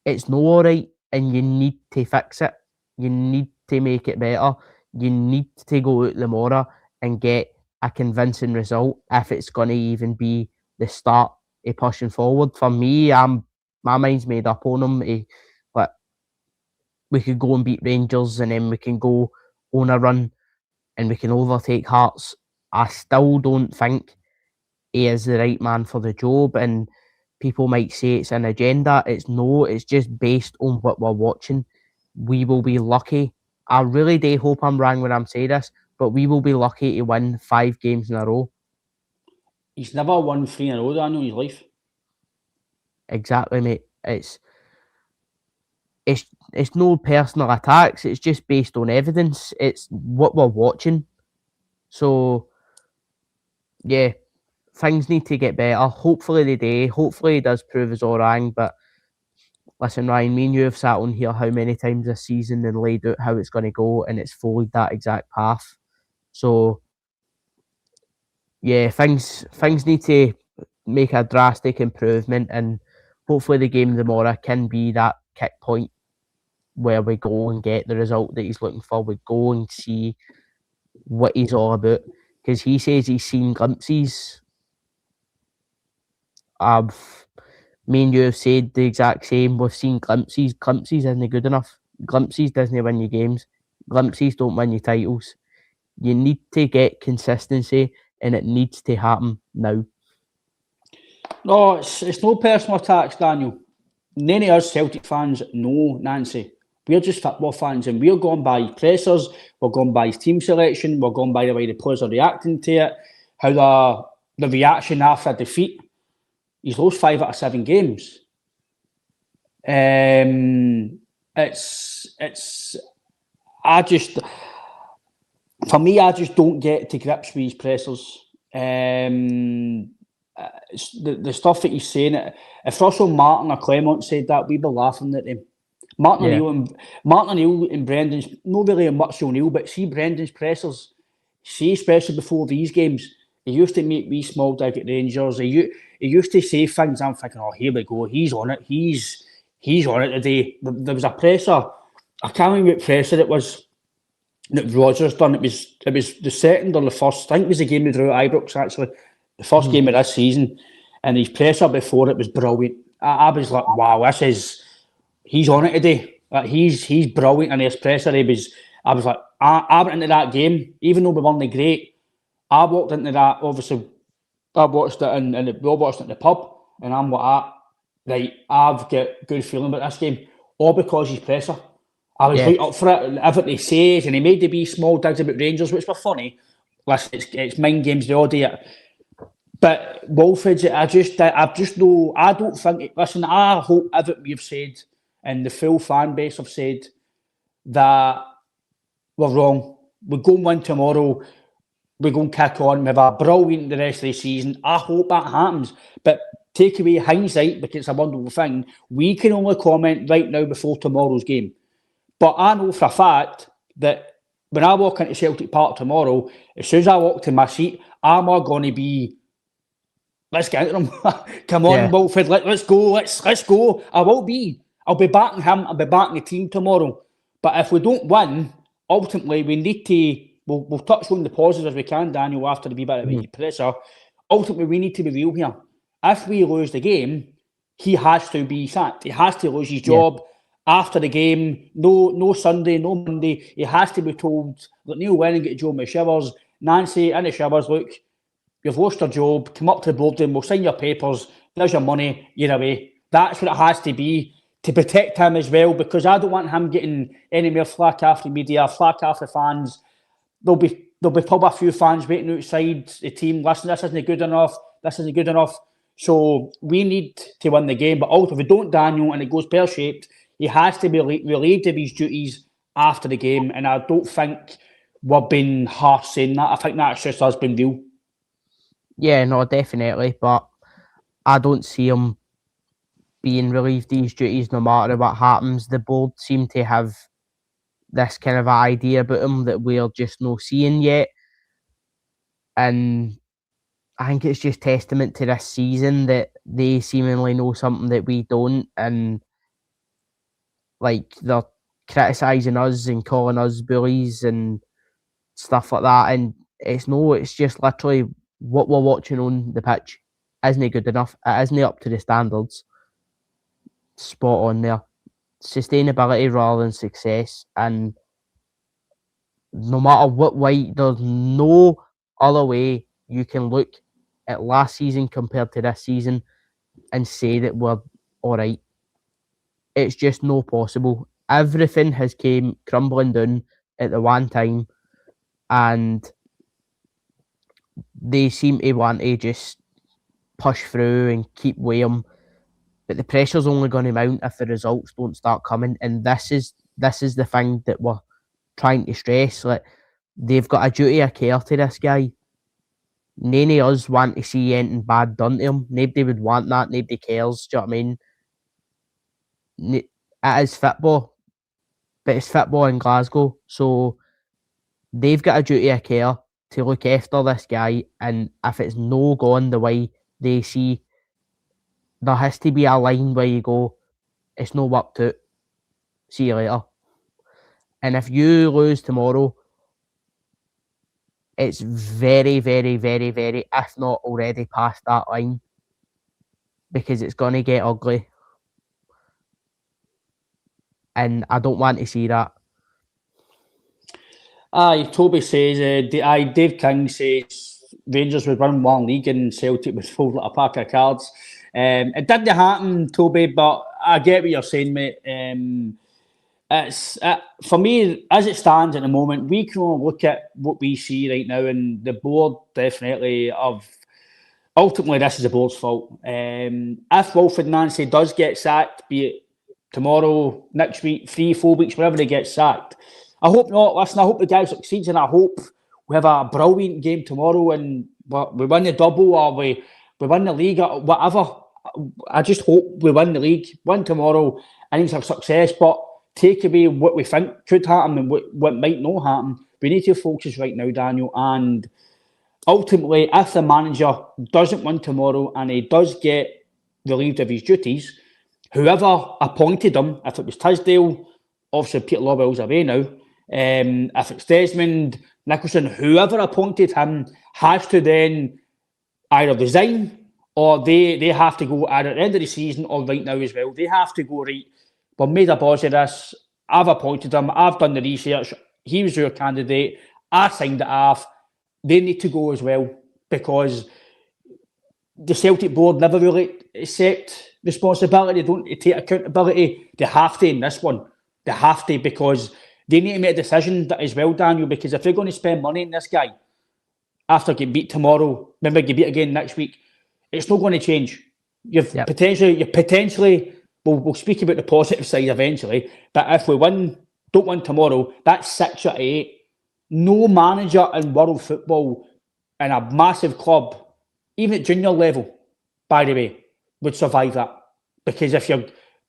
Speaker 3: it's not all right, and you need to fix it. You need to make it better. You need to go out tomorrow and get a convincing result if it's going to even be the start of pushing forward. For me, my mind's made up on them. But we could go and beat Rangers, and then we can go on a run and we can overtake Hearts. I still don't think he is the right man for the job, and people might say it's an agenda. It's just based on what we're watching. We will be lucky. I really do hope I'm wrong when I'm saying this, but we will be lucky to win 5 games in a row.
Speaker 2: He's never won 3 in a row, Daniel, in his life.
Speaker 3: Exactly, mate. It's no personal attacks. It's just based on evidence. It's what we're watching. So, yeah, things need to get better. Hopefully they do. Hopefully he does prove us all wrong. But listen, Ryan, me and you have sat on here how many times this season and laid out how it's going to go, and it's followed that exact path. So, yeah, things need to make a drastic improvement, and hopefully the game tomorrow can be that kick point where we go and get the result that he's looking for. We go and see what he's all about, because he says he's seen glimpses. Me and you have said the exact same. We've seen glimpses. Glimpses isn't good enough. Glimpses doesn't win you games. Glimpses don't win you titles. You need to get consistency, and it needs to happen now.
Speaker 2: No, it's no personal attacks, Daniel. None of us Celtic fans know Nancy. We're just football fans, and we're going by pressers, we're going by his team selection, we're going by the way the players are reacting to it, how the reaction after defeat. He's lost 5 out of 7 games. I just don't get to grips with his pressers. The stuff that he's saying, if Russell Martin or Clement said that, we'd be laughing at them. Martin O'Neill and Brendan's, not really much O'Neill, but see Brendan's pressers, see especially before these games, he used to make wee small dig at Rangers. He used to say things. I'm thinking, oh, here we go. He's on it. He's on it today. There was a presser. I can't remember what presser it was that Rodgers done. It was the second or the first. I think it was the game we drew at Ibrox, actually. The first game of this season. And his presser before it was brilliant. I was like, wow, he's on it today. Like, he's brilliant in his presser. I was like, I went into that game, even though we weren't great. I walked into that, obviously, I watched it and we all watched it in the pub, and I'm like, right, I've got good feeling about this game, all because he's presser. I was right up for it, everything he says, and he made the wee small digs about Rangers, which were funny. Listen, it's mind games, they all do it. But Wolfridge, I don't think, listen, I hope everything we've said and the full fan base have said that we're wrong. We're going to win tomorrow. We're going to kick on. We have a brilliant the rest of the season. I hope that happens. But take away hindsight, because it's a wonderful thing. We can only comment right now before tomorrow's game. But I know for a fact that when I walk into Celtic Park tomorrow, as soon as I walk to my seat, I'm all going to be, let's get into them. Come on, Wilfred, let's go, let's go. I'll be backing him, I'll be backing the team tomorrow. But if we don't win, ultimately we need to, we'll touch on the positives as we can, Daniel, after the wee bit of pressure. Ultimately, we need to be real here. If we lose the game, he has to be sacked. He has to lose his job after the game. No Sunday, no Monday. He has to be told, look, Neil Lennon, get Joe in the showers. Nancy in the showers, look, you've lost your job. Come up to the boardroom. We'll sign your papers. There's your money. You're away. That's what it has to be to protect him as well, because I don't want him getting any more flack after the media, flack after fans. There'll be probably a few fans waiting outside the team. Listen, this isn't good enough. This isn't good enough. So we need to win the game. But also, if we don't, Daniel, and it goes pear-shaped, he has to be relieved of his duties after the game. And I don't think we're being harsh saying that. I think that's just us being real.
Speaker 3: Yeah, no, definitely. But I don't see him being relieved of his duties no matter what happens. The board seem to have this kind of idea about him that we're just not seeing yet. And I think it's just testament to this season that they seemingly know something that we don't, and like they're criticising us and calling us bullies and stuff like that. And it's just literally what we're watching on the pitch isn't good enough. It isn't up to the standards. Spot on there. Sustainability rather than success, and no matter what way, there's no other way you can look at last season compared to this season and say that we're all right. It's just no possible. Everything has came crumbling down at the one time, and they seem to want to just push through and keep weighing. But the pressure's only going to mount if the results don't start coming, and this is the thing that we're trying to stress. Like, they've got a duty of care to this guy. None of us want to see anything bad done to him. Nobody would want that. Nobody cares. Do you know what I mean? It is football, but it's football in Glasgow. So they've got a duty of care to look after this guy. And if it's no gone the way they see, there has to be a line where you go, it's no worked out. See you later. And if you lose tomorrow, it's very, very, very, very, if not already past that line, because it's going to get ugly. And I don't want to see that.
Speaker 2: Aye, Toby says, Dave King says Rangers would win one league and Celtic would fold like a pack of cards. It didn't happen, Toby, but I get what you're saying, mate. It's for me, as it stands at the moment, we can only look at what we see right now, and the board definitely of ultimately this is the board's fault. If Wilfred Nancy does get sacked, be it tomorrow, next week, 3-4 weeks, wherever he gets sacked, I hope not. Listen, I hope the guy succeeds, and I hope we have a brilliant game tomorrow and we win the double, or we win the league, or whatever. I just hope we win the league, win tomorrow, and it's a success. But take away what we think could happen and what might not happen. We need to focus right now, Daniel. And ultimately, if the manager doesn't win tomorrow and he does get relieved of his duties, whoever appointed him, if it was Tisdale, obviously Peter Lawwell's away now, if it's Desmond, Nicholson, whoever appointed him has to then either resign or they have to go either at the end of the season or right now as well. They have to go, right, we've made a boss of this, I've appointed him, I've done the research, he was your candidate, I signed it off. They need to go as well, because the Celtic board never really accept responsibility. They don't take accountability. They have to in this one. They have to, because they need to make a decision as well, Daniel, because if they're going to spend money on this guy after getting beat tomorrow, remember get beat again next week, it's not going to change. You've potentially, we'll speak about the positive side eventually, but if we don't win tomorrow, that's 6 out of 8. No manager in world football in a massive club, even at junior level, by the way, would survive that. Because if you're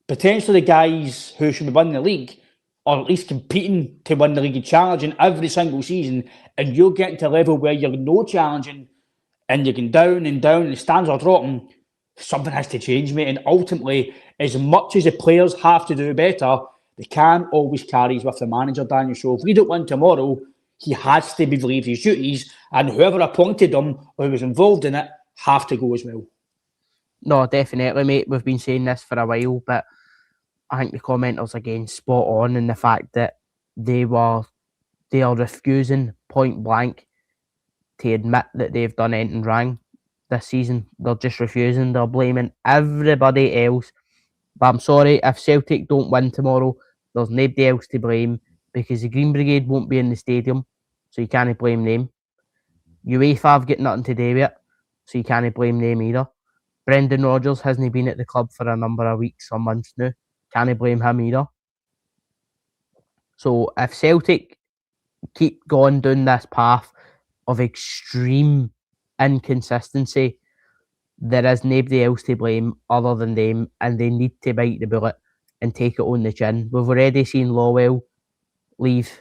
Speaker 2: potentially the guys who should be winning the league, or at least competing to win the league and challenging every single season, and you're getting to a level where you're no challenging and you're going down and down and the stands are dropping, something has to change, mate. And ultimately, as much as the players have to do better, they can't always carry with the manager, Daniel. So if we don't win tomorrow, he has to be relieved his duties, and whoever appointed him or who was involved in it have to go as well.
Speaker 3: No, definitely, mate. We've been saying this for a while, but I think the commenters again spot on in the fact that they are refusing point blank to admit that they've done anything wrong this season. They're just refusing. They're blaming everybody else. But I'm sorry, if Celtic don't win tomorrow, there's nobody else to blame, because the Green Brigade won't be in the stadium, so you can't blame them. UEFA have got nothing to do with it, so you can't blame them either. Brendan Rodgers hasn't been at the club for a number of weeks or months now. Can't blame him either. So if Celtic keep going down this path of extreme inconsistency, there is nobody else to blame other than them, and they need to bite the bullet and take it on the chin. We've already seen Lawwell leave.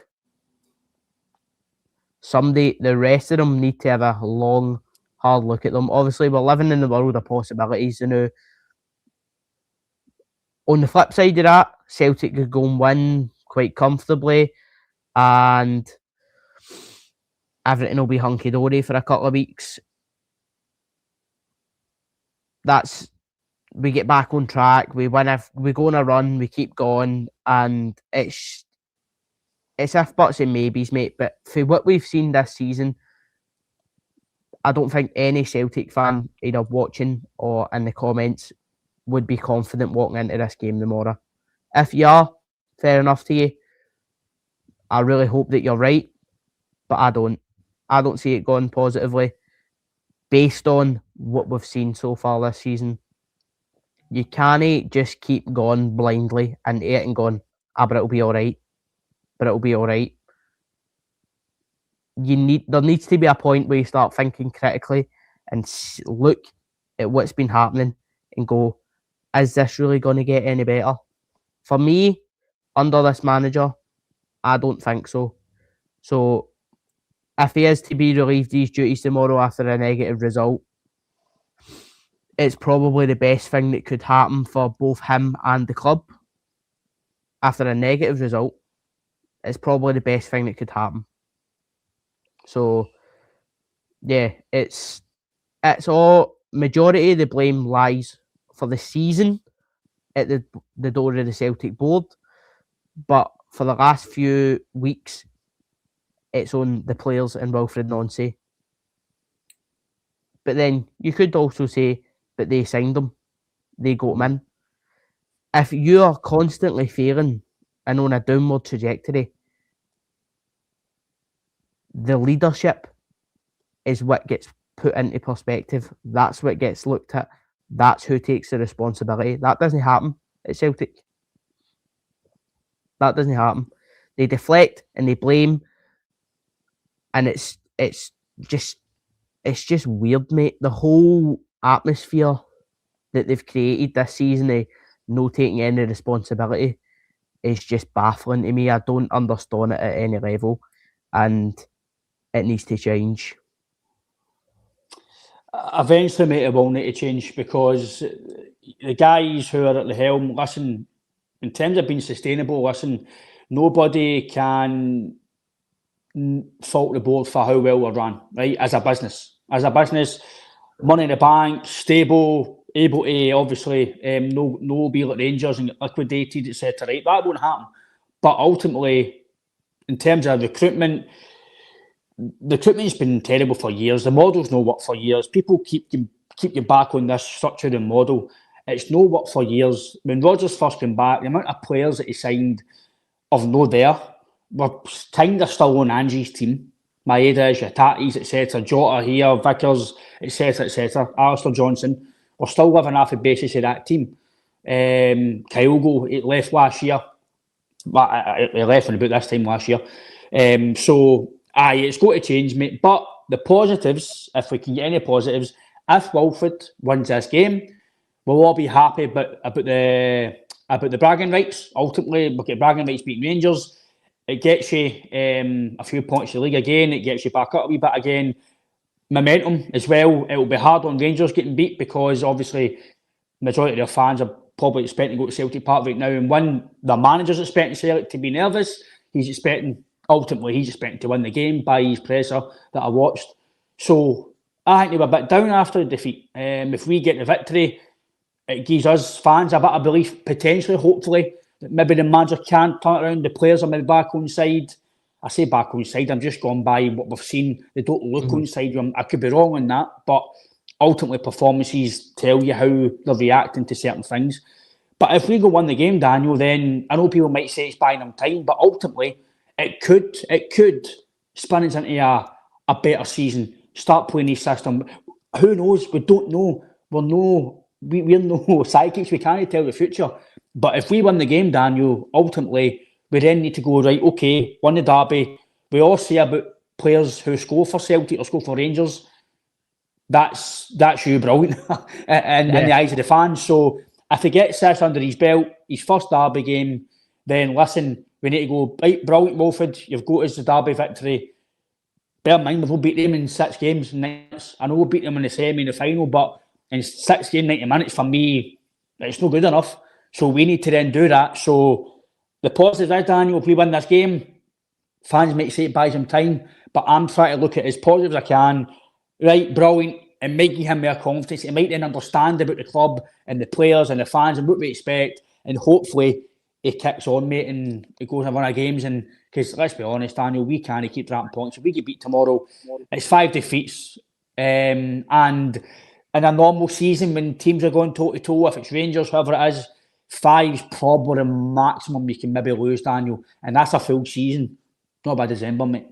Speaker 3: The rest of them need to have a long, hard look at them. Obviously, we're living in the world of possibilities. On the flip side of that, Celtic could go and win quite comfortably, and everything will be hunky dory for a couple of weeks. We get back on track. We win. If we go on a run, we keep going, and it's if buts and maybes, mate. But for what we've seen this season, I don't think any Celtic fan either watching or in the comments would be confident walking into this game tomorrow. If you are, fair enough to you. I really hope that you're right, but I don't. I don't see it going positively based on what we've seen so far this season. You can't just keep going blindly into it and going, but it'll be all right. But it'll be all right. There needs to be a point where you start thinking critically and look at what's been happening and go, is this really going to get any better? For me, under this manager, I don't think so. So, if he is to be relieved these duties tomorrow after a negative result, it's probably the best thing that could happen for both him and the club. After a negative result, it's probably the best thing that could happen. So, yeah, it's all, majority of the blame lies for the season at the door of the Celtic board, but for the last few weeks, it's on the players and Wilfred Nancy. But then you could also say that they signed him, they got him in. If you are constantly failing and on a downward trajectory, the leadership is what gets put into perspective. That's what gets looked at. That's who takes the responsibility. That doesn't happen at Celtic. That doesn't happen. They deflect and they blame, and it's just weird, mate. The whole atmosphere that they've created this season, of no taking any responsibility, is just baffling to me. I don't understand it at any level, and it needs to change.
Speaker 2: Eventually, mate, it will need to change, because the guys who are at the helm, listen, in terms of being sustainable, listen, nobody can fault the board for how well we're run, right? As a business, money in the bank, stable, able to obviously no be like Rangers and get liquidated, etc. Right? That won't happen. But ultimately, in terms of recruitment's been terrible for years. The model's no work for years. People keep you back on this structure and model. It's no work for years. When Rodgers first came back, the amount of players that he signed of no there were kind of still on Angie's team. Maeda's, your Tatis, etc. Jota here, Vickers, etc. Alistair Johnson. We're still living off the basis of that team. Kyogo, he left last year. Well, he left in about this time last year. It's got to change, mate. But the positives, if we can get any positives, if Wilfred wins this game, we'll all be happy about the bragging rights. Ultimately, we'll get bragging rights beating Rangers. It gets you a few points in the league again. It gets you back up a wee bit again. Momentum as well. It will be hard on Rangers getting beat, because obviously majority of their fans are probably expecting to go to Celtic Park right now and win. The manager's expecting Celtic to be nervous. He's expecting to win the game by his presser that I watched. So I think they were a bit down after the defeat. If we get the victory, it gives us fans a bit of belief, potentially, hopefully, that maybe the manager can turn it around. The players are maybe back on side. I say back on side, I'm just gone by what we've seen. They don't look on side. I could be wrong on that, but ultimately performances tell you how they're reacting to certain things. But if we go win the game, Daniel, then I know people might say it's buying them time, but ultimately it could spin us into a better season. Start playing this system. Who knows? We don't know. We're no psychics. We can't tell the future. But if we win the game, Daniel, ultimately we then need to go, right, okay, won the derby. We all say about players who score for Celtic or score for Rangers. That's you brilliant in the eyes of the fans. So if he gets this under his belt, his first derby game, then listen, we need to go, right, brilliant, Wilfred, you've got us the derby victory. bear in mind, we've all beat them in 6 games. I know we beat them in the semi and the final, but in 6 games, 90 minutes, for me, it's not good enough. So we need to then do that. So the positive is, Daniel, if we win this game, fans might say it buys him time, but I'm trying to look at it as positive as I can. Right, brilliant, and making him more confidence. He might then understand about the club and the players and the fans and what we expect, and hopefully he kicks on, mate, and he goes and win our games. And because let's be honest, Daniel, we can't keep dropping points. If we get beat tomorrow, it's 5 defeats. And in a normal season, when teams are going toe to toe, if it's Rangers, whoever it is, 5's probably the maximum you can maybe lose, Daniel, and that's a full season. Not by December, mate.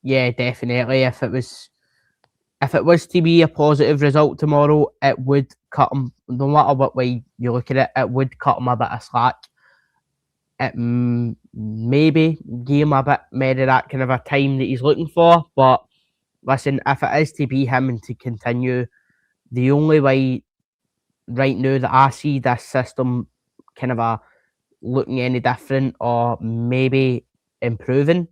Speaker 3: Yeah, definitely. If it was to be a positive result tomorrow, it would cut him. No matter what way you look at it, it would cut him a bit of slack. It maybe give him a bit more of that kind of a time that he's looking for. But listen, if it is to be him and to continue, the only way right now that I see this system kind of looking any different or maybe improving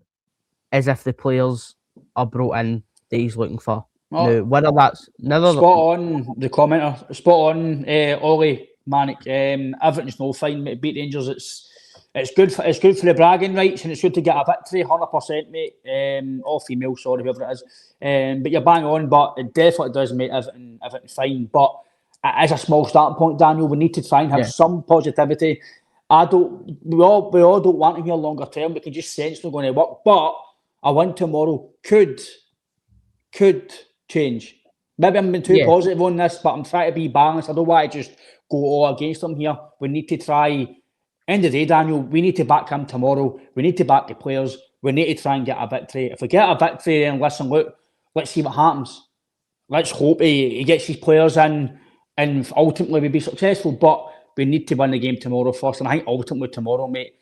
Speaker 3: is if the players are brought in that he's looking for. Now, whether that's
Speaker 2: spot on, the commenter, spot on, Ollie Manic. Everything's no fine, mate. Beat Rangers. It's good for the bragging rights, and it's good to get a victory, 100%, mate. All female, sorry, whoever it is. But you're bang on. But it definitely does make everything fine. But as a small starting point, Daniel, we need to try and have some positivity. We all don't want him here longer term. We can just sense they're going to work. But a win tomorrow could change. Maybe I'm being too positive on this, but I'm trying to be balanced. I don't want to just go all against them here. We need to try. End of the day, Daniel, we need to back him tomorrow. We need to back the players. We need to try and get a victory. If we get a victory, then listen, look, let's see what happens. Let's hope he gets his players in and ultimately we'll be successful. But we need to win the game tomorrow first. And I think ultimately tomorrow, mate,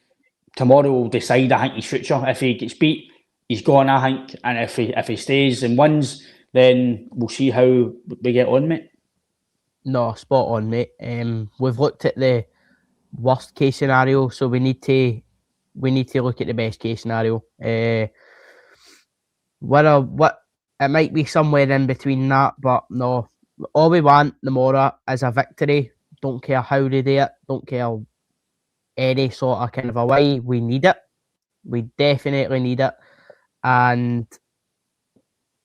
Speaker 2: tomorrow will decide, I think, his future. If he gets beat, he's gone, I think. And if he stays and wins, then we'll see how we get on, mate.
Speaker 3: No, spot on, mate. We've looked at the worst case scenario, so we need to look at the best case scenario. What it might be somewhere in between that, but no. All we want tomorrow is a victory. Don't care how they do it. Don't care any sort of kind of a way. We need it. We definitely need it. And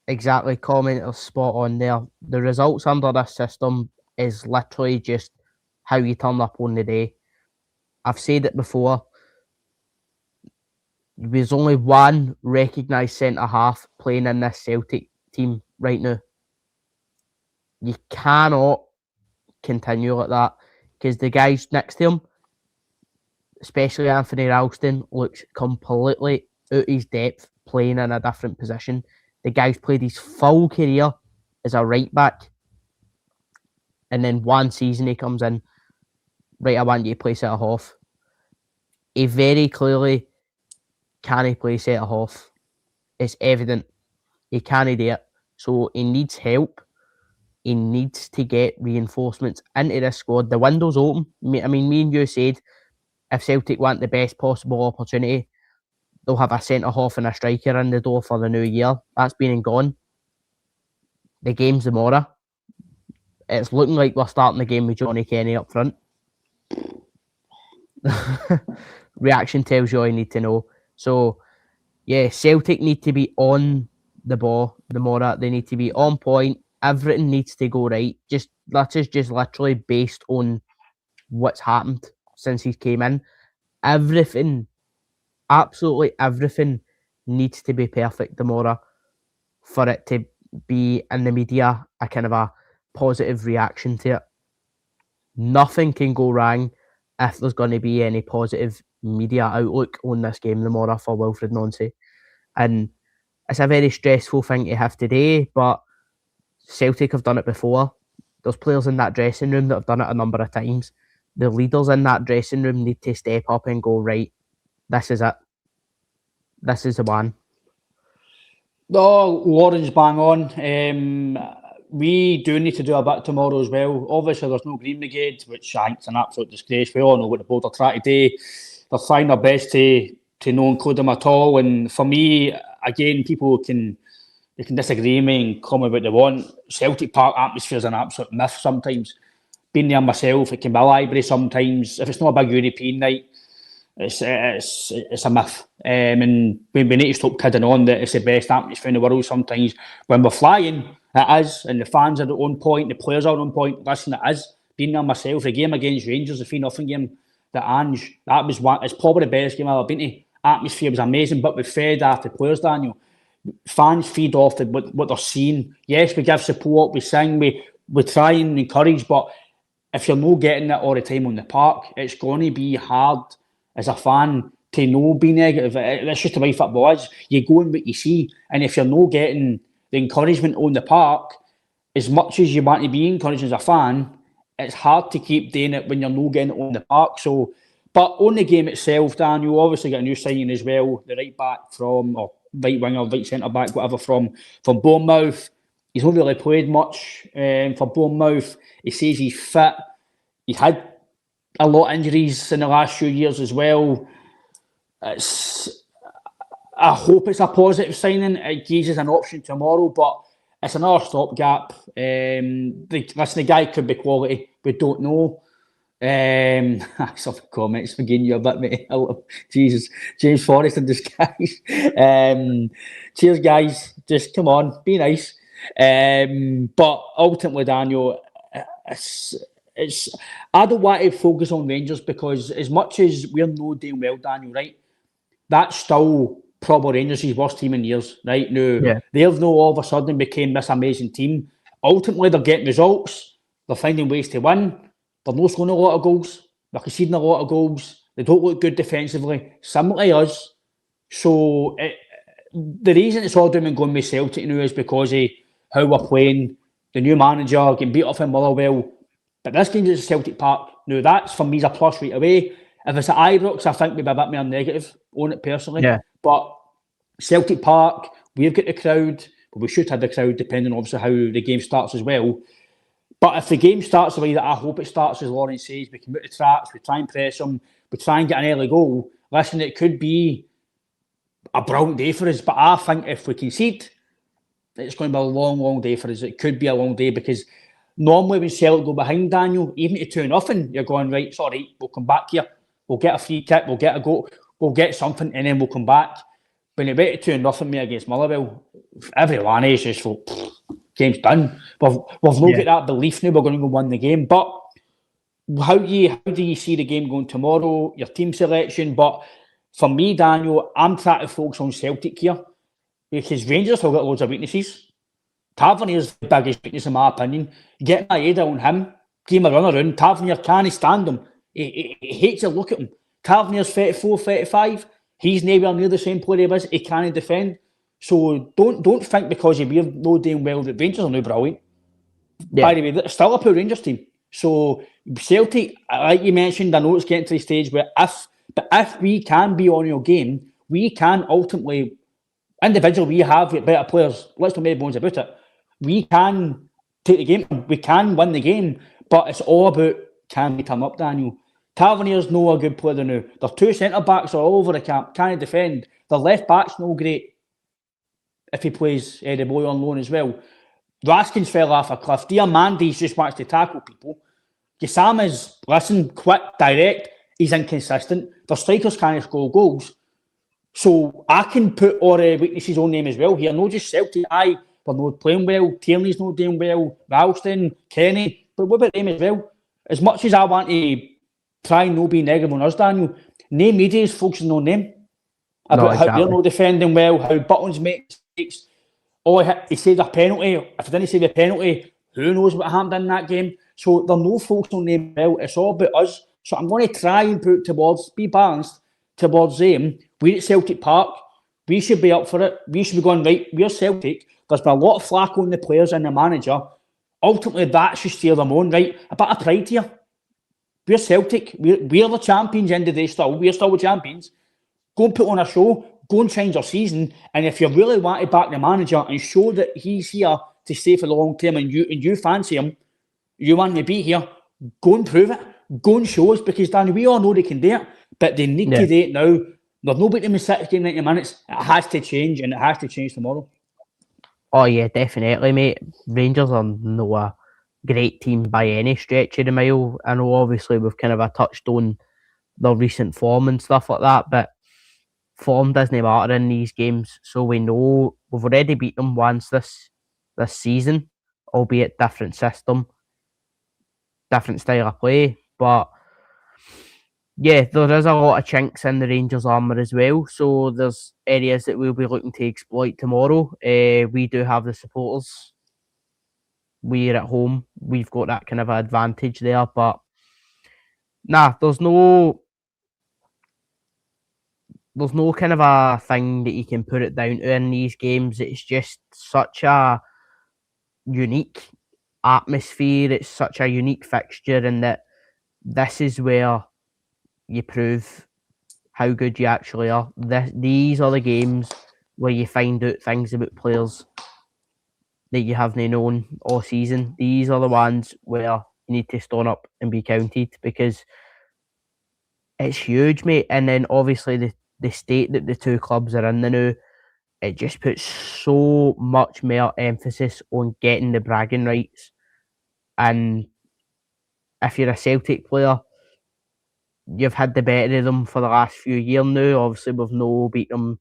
Speaker 3: exactly, commenter spot on there. The results under this system is literally just how you turn up on the day. I've said it before. There's only one recognised centre-half playing in this Celtic team right now. You cannot continue like that because the guys next to him, especially Anthony Ralston, looks completely out of his depth playing in a different position. The guy's played his full career as a right back, and then one season he comes in, right, I want you to play centre half. He very clearly can't play centre half. It's evident he can't do it. So he needs help. He needs to get reinforcements into this squad. The window's open. I mean, me and you said if Celtic want the best possible opportunity, they'll have a centre half and a striker in the door for the new year. That's been and gone. The game's tomorrow. It's looking like we're starting the game with Johnny Kenny up front. Reaction tells you all you need to know. So, yeah, Celtic need to be on the ball tomorrow. They need to be on point. Everything needs to go right. That is just literally based on what's happened since he came in. Everything, absolutely everything needs to be perfect tomorrow for it to be in the media a kind of a positive reaction to it. Nothing can go wrong if there's going to be any positive media outlook on this game tomorrow for Wilfred Nancy. And it's a very stressful thing to have today, but Celtic have done it before. There's players in that dressing room that have done it a number of times. The leaders in that dressing room need to step up and go, right, this is it. This is the one.
Speaker 2: No, Lauren's bang on. We do need to do a bit tomorrow as well. Obviously, there's no Green Brigade, which I think is an absolute disgrace. We all know what the board are trying to do. They're trying their best to not include them at all. And for me, again, people can disagree with me and call me what they want. Celtic Park atmosphere is an absolute myth sometimes. Been there myself, it can be a library sometimes. If it's not a big European night, it's a myth. And we need to stop kidding on that it's the best atmosphere in the world sometimes. When we're flying, it is, and the fans are on point, the players are on point. Listen, it is. Been there myself, the game against Rangers, the 3-0 game, the Ange, that was it's probably the best game I've ever been to. Atmosphere was amazing, but we fed after players, Daniel. Fans feed off what they're seeing. Yes, we give support, we sing, we try and encourage, but if you're not getting it all the time on the park, it's going to be hard as a fan to not be negative. That's just the way football is. You go in what you see, and if you're not getting the encouragement on the park, as much as you want to be encouraged as a fan, it's hard to keep doing it when you're not getting it on the park. So, but on the game itself, Dan, you obviously got a new signing as well, the right back from, or right winger, right centre back, whatever, from Bournemouth. He's not really played much for Bournemouth. He says he's fit. He's had a lot of injuries in the last few years as well. I hope it's a positive signing. It gives us an option tomorrow, but it's another stopgap. The guy could be quality. We don't know. Some comments begin you a bit, mate. Jesus, James Forrest in disguise. Cheers, guys. Just come on, be nice. But ultimately, Daniel, I don't want to focus on Rangers because as much as we're not doing well, Daniel, right? That's still probably Rangers' worst team in years, right? Now, they've no all of a sudden became this amazing team. Ultimately, they're getting results. They're finding ways to win. They're not scoring a lot of goals. They're conceding a lot of goals. They don't look good defensively. Similar to us. So, the reason it's all doing and going with Celtic now is because of how we're playing. The new manager getting beat off in Motherwell. But this game is at Celtic Park. Now, that's for me is a plus right away. If it's at Ibrox, I think we'd be a bit more negative on it personally.
Speaker 3: Yeah.
Speaker 2: But Celtic Park, we've got the crowd. But we should have the crowd depending on obviously how the game starts as well. But if the game starts the way that I hope it starts, as Lauren says, we can move the tracks, we try and press them, we try and get an early goal. Listen, it could be a brilliant day for us. But I think if we concede, it's going to be a long, long day for us. It could be a long day because normally when Celtic go behind, Daniel, even to 2-0, you're going, right, sorry, we'll come back here. We'll get a free kick, we'll get a goal, we'll get something, and then we'll come back. When it went to 2-0 me against Motherwell, everyone is just thought, game's done. We've not got that belief now we're going to go win the game. But how do you see the game going tomorrow, your team selection? But for me, Daniel, I'm trying to focus on Celtic here because Rangers have got loads of weaknesses. Tavernier's the biggest weakness in my opinion. Get my head on him, give him a run around. Tavernier can't stand him. He hates to look at him. Tavernier's 34, 35. He's nowhere near the same player he was. He can't defend. So don't think because we're not doing well that Rangers are now brilliant. Yeah. By the way, it's still a poor Rangers team. So Celtic, like you mentioned, I know it's getting to the stage where if we can be on your game, we can ultimately, individually, we have better players. Let's not make bones about it. We can take the game. We can win the game. But it's all about can we turn up, Daniel. Tavernier's no a good player now. Their two centre-backs are all over the camp. Can't defend. Their left-back's no great if he plays the boy on loan as well. Raskins fell off a cliff. Diamandi's just wants to tackle people. Gisama's, listen, quick, direct. He's inconsistent. Their strikers can't score goals. So I can put all the weaknesses on them as well here. Not just Celtic. We're not playing well. Tierney's not doing well. Ralston, Kenny. But what about them as well? As much as I want to try and not be negative on us, Daniel, no media is focusing on them. About how they're not defending well, how Buttons makes mistakes. Oh, he saved a penalty. If he didn't save a penalty, who knows what happened in that game? So they're no focused on them well. It's all about us. So I'm going to try and be balanced towards them. We're at Celtic Park. We should be up for it. We should be going, right, we're Celtic. There's been a lot of flack on the players and the manager. Ultimately, that should steer them on, right? A bit of pride here. We're Celtic. We're the champions end of the day still. We're still the champions. Go and put on a show. Go and change your season. And if you really want to back the manager and show that he's here to stay for the long term and you fancy him, you want to be here, go and prove it. Go and show us because, Danny, we all know they can do it. But they need to do it now. They've not beaten them in 60, 90 minutes. It has to change, and it has to change tomorrow.
Speaker 3: Oh yeah, definitely, mate. Rangers are no a great team by any stretch of the mile. I know obviously we've kind of touched on their recent form and stuff like that, but form doesn't matter in these games. So we know we've already beat them once this season, albeit different system, different style of play. But yeah, there is a lot of chinks in the Rangers' armour as well. So there's areas that we'll be looking to exploit tomorrow. We do have the supporters. We're at home. We've got that kind of advantage there. But nah, there's no kind of a thing that you can put it down to in these games. It's just such a unique atmosphere. It's such a unique fixture, and that this is where you prove how good you actually are. These are the games where you find out things about players that you haven't known all season. These are the ones where you need to stand up and be counted, because it's huge, mate. And then obviously the state that the two clubs are in now, it just puts so much more emphasis on getting the bragging rights. And if you're a Celtic player, you've had the better of them for the last few years now. Obviously, we've no beat them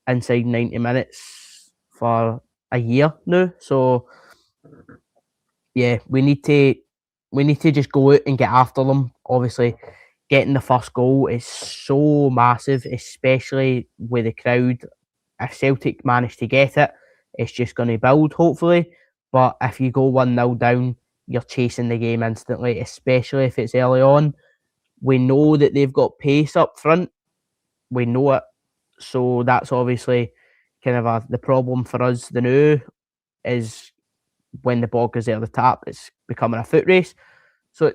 Speaker 3: inside 90 minutes for a year now. So yeah, we need to just go out and get after them. Obviously, getting the first goal is so massive, especially with the crowd. If Celtic manage to get it, it's just going to build, hopefully. But if you go 1-0 down, you're chasing the game instantly, especially if it's early on. We know that they've got pace up front. We know it. So that's obviously kind of the problem for us. The new is when the ball goes out of the tap, it's becoming a foot race. So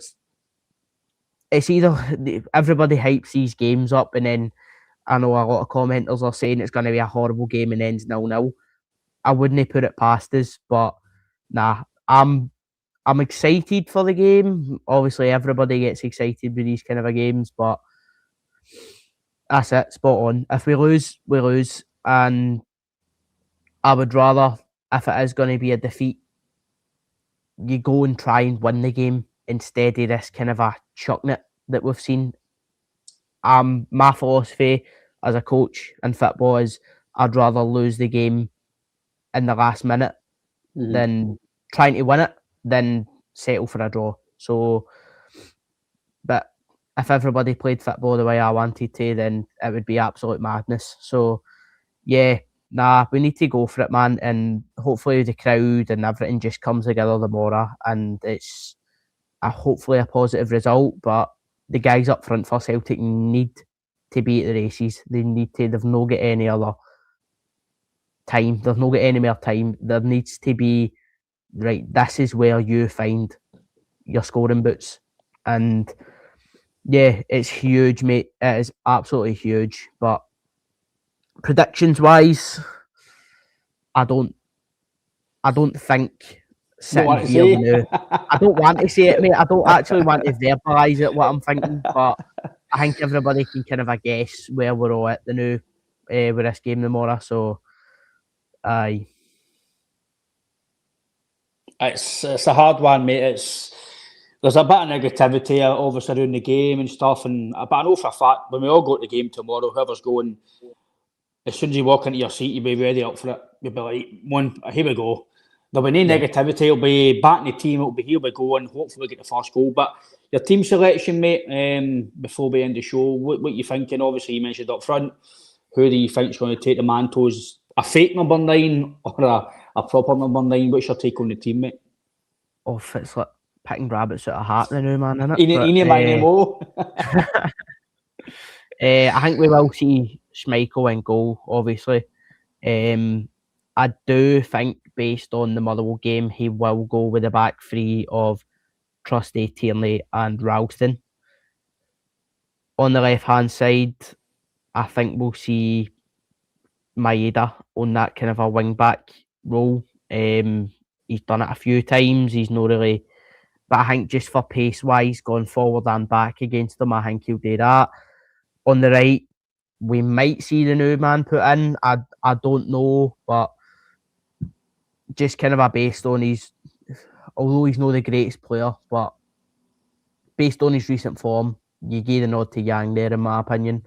Speaker 3: it's either everybody hypes these games up, and then I know a lot of commenters are saying it's going to be a horrible game and ends 0-0. I wouldn't put it past us, but nah, I'm excited for the game. Obviously, everybody gets excited with these kind of games, but that's it, spot on. If we lose, we lose, and I would rather, if it is going to be a defeat, you go and try and win the game instead of this kind of a chucking it that we've seen. My philosophy as a coach in football is I'd rather lose the game in the last minute than trying to win it than settle for a draw. So, but if everybody played football the way I wanted to, then it would be absolute madness. So, yeah, nah, we need to go for it, man. And hopefully the crowd and everything just comes together tomorrow, and it's hopefully a positive result. But the guys up front for Celtic need to be at the races. They need to. They've not got any other time. They've not got any more time. There needs to be, right, this is where you find your scoring boots. And yeah, it's huge, mate. It is absolutely huge. But predictions wise, I don't think sitting here now. I don't want to say it, mate. I don't actually want to verbalise it what I'm thinking, but I think everybody can kind of guess where we're all at the new with this game tomorrow. So, aye.
Speaker 2: It's a hard one, mate. There's a bit of negativity obviously around the game and stuff, but I know for a fact when we all go to the game tomorrow, whoever's going, as soon as you walk into your seat, you'll be ready up for it. You'll be like, here we go. There'll be no negativity. It'll be backing the team. It'll be here we go, and hopefully we get the first goal. But your team selection, mate, before we end the show, what you thinking? Obviously, you mentioned up front. Who do you think is going to take the mantos? A fake number 9 or a proper number 9? What's your take on the team, mate?
Speaker 3: Oh, it's like picking rabbits out of a hat, the new man, isn't it? I think we will see Schmeichel in goal, obviously. I do think, based on the Motherwell game, he will go with the back three of Trusty, Tierney and Ralston. On the left-hand side, I think we'll see Maeda on that kind of a wing-back role. He's done it a few times. He's not really... But I think just for pace-wise, going forward and back against them, I think he'll do that. On the right, we might see the new man put in. I don't know, but just kind of based on although he's not the greatest player, but based on his recent form, you gave the nod to Yang there, in my opinion.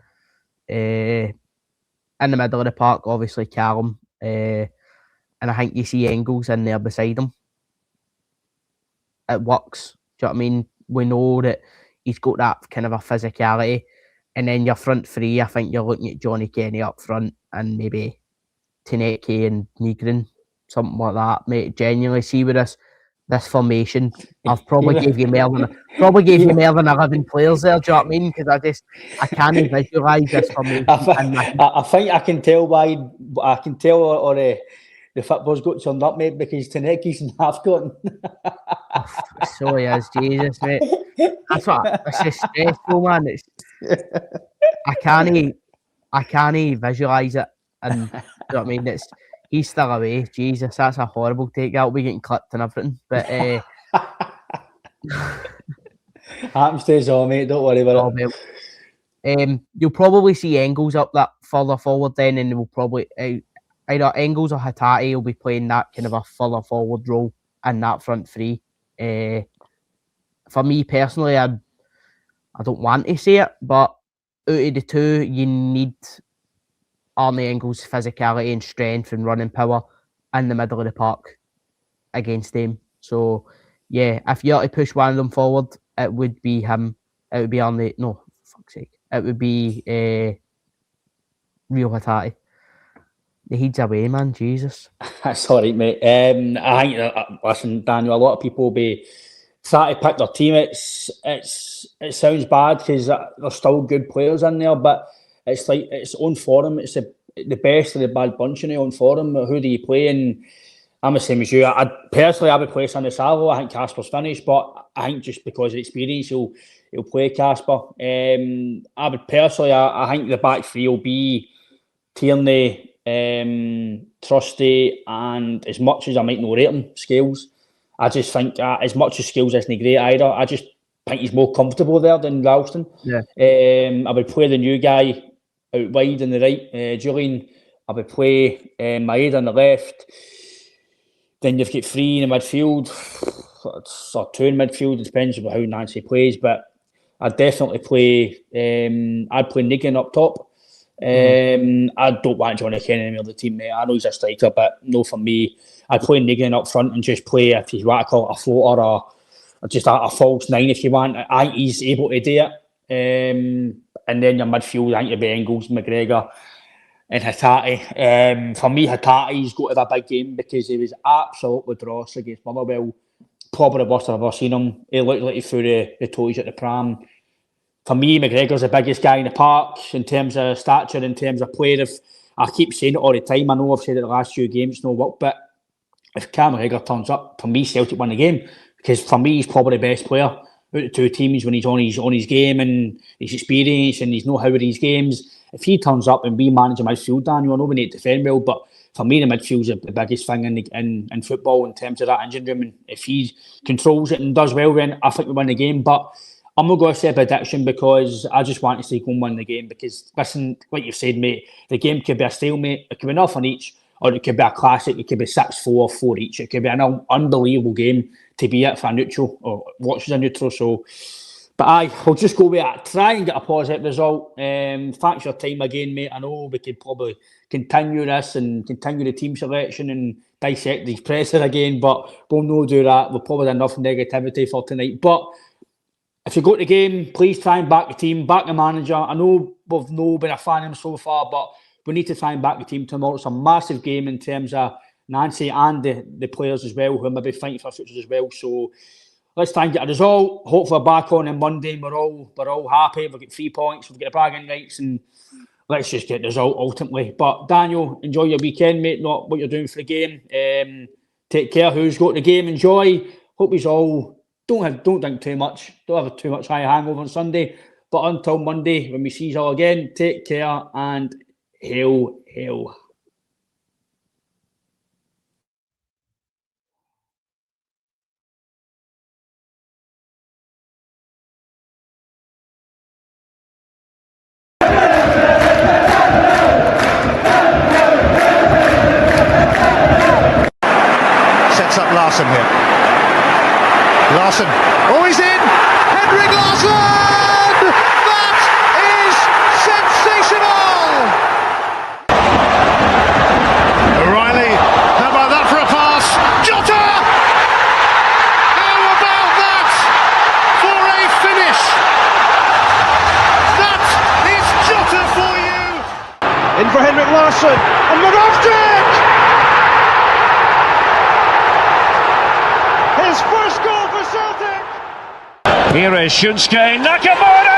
Speaker 3: In the middle of the park, obviously Callum, and I think you see Engels in there beside him. It works. Do you know what I mean? We know that he's got that kind of a physicality. And then your front three, I think you're looking at Johnny Kenny up front and maybe Taneke and Nygren, something like that, mate. Genuinely see with this formation, I've probably gave you more than 11 players there. Do you know what I mean? Because I can't visualise this formation.
Speaker 2: I think I can tell why. I can tell, or the football's got turned up, mate, because Taneki's in half gotten.
Speaker 3: So he is, Jesus, mate. That's what it's just stressful, man. I can't visualise it, and you know what I mean. He's still away. Jesus, that's a horrible take. That'll be getting clipped and everything. But
Speaker 2: happens to us all, mate. Don't worry about
Speaker 3: it. You'll probably see Engels up that further forward then, and we'll probably either Engels or Hatate will be playing that kind of a further forward role in that front three. For me personally, I don't want to say it, but out of the two, you need Arne Engels' physicality and strength and running power in the middle of the park against them. So, yeah, if you had to push one of them forward, it would be him. It would be Arne. No, for fuck's sake. It would be Real Hatate. The heat's away, man. Jesus.
Speaker 2: That's all right, mate. I think, listen, Daniel, a lot of people will be trying to pick their team. It sounds bad because there's still good players in there, but it's like it's on form. It's the best of the bad bunch in the on form. Who do you play? And I'm the same as you. I would play Sandy Savo. I think Casper's finished, but I think just because of experience, he'll play Casper. I would personally, I think the back three will be Tierney, Trusty, and as much as I might not rate him, Scales, I just think as much as Scales isn't great either, I just think he's more comfortable there than Ralston.
Speaker 3: Yeah.
Speaker 2: I would play the new guy out wide on the right, Julian. I would play Maeda on the left. Then you've got three in the midfield, or two in midfield. It depends on how Nancy plays, but I'd definitely play. I'd play Nigan up top. I don't want Johnny Kenny in the middle of the team, mate. I know he's a striker, but no, for me, I'd play Nigan up front and just play, if you want to call it a floater or just a false nine if you want. I think he's able to do it. And then your midfield, I think you'd be Engels, McGregor and Hatate. For me, Hatate's got to have a big game because he was absolutely dross against Motherwell. Probably the worst I've ever seen him. He looked like he threw the toys at the pram. For me, McGregor's the biggest guy in the park in terms of stature, in terms of player. If I keep saying it all the time, I know I've said it the last few games, no work, but if Cam McGregor turns up, for me, Celtic win the game. Because for me, he's probably the best player out of the two teams when he's on his game and his experience and he's know how with these games. If he turns up and we manage a midfield, Daniel, I know we need to defend well, but for me, the midfield's the biggest thing in football in terms of that engine room. And if he controls it and does well, then I think we win the game. But I'm not going to say a prediction because I just want to see go and win the game. Because, listen, like you've said, mate, the game could be a stalemate. It could be nothing each, or it could be a classic. It could be 6-4, 4 each. It could be an unbelievable game to be it for a neutral or watch as a neutral. So, but I'll just go with that. Try and get a positive result. Thanks for your time again, mate. I know we could probably continue this and continue the team selection and dissect these presser again, but we'll not do that. We'll probably have enough negativity for tonight. But if you go to the game, please try and back the team, back the manager. I know we've not been a fan of him so far, but we need to try and back the team tomorrow. It's a massive game in terms of Nancy and the players as well, who are maybe fighting for futures as well. So let's try and get a result. Hopefully we're back on Monday and we're all happy. We've got 3 points, we've got the bragging rights, and let's just get the result ultimately. But Daniel, enjoy your weekend, mate, not what you're doing for the game. Take care. Who's got the game? Enjoy. Hope he's all don't drink too much. Don't have too much high hangover on Sunday. But until Monday, when we see you all again, take care and hail.
Speaker 1: In for Henrik Larsson, and Moravcik! His first goal for Celtic! Here is Shunsuke Nakamura!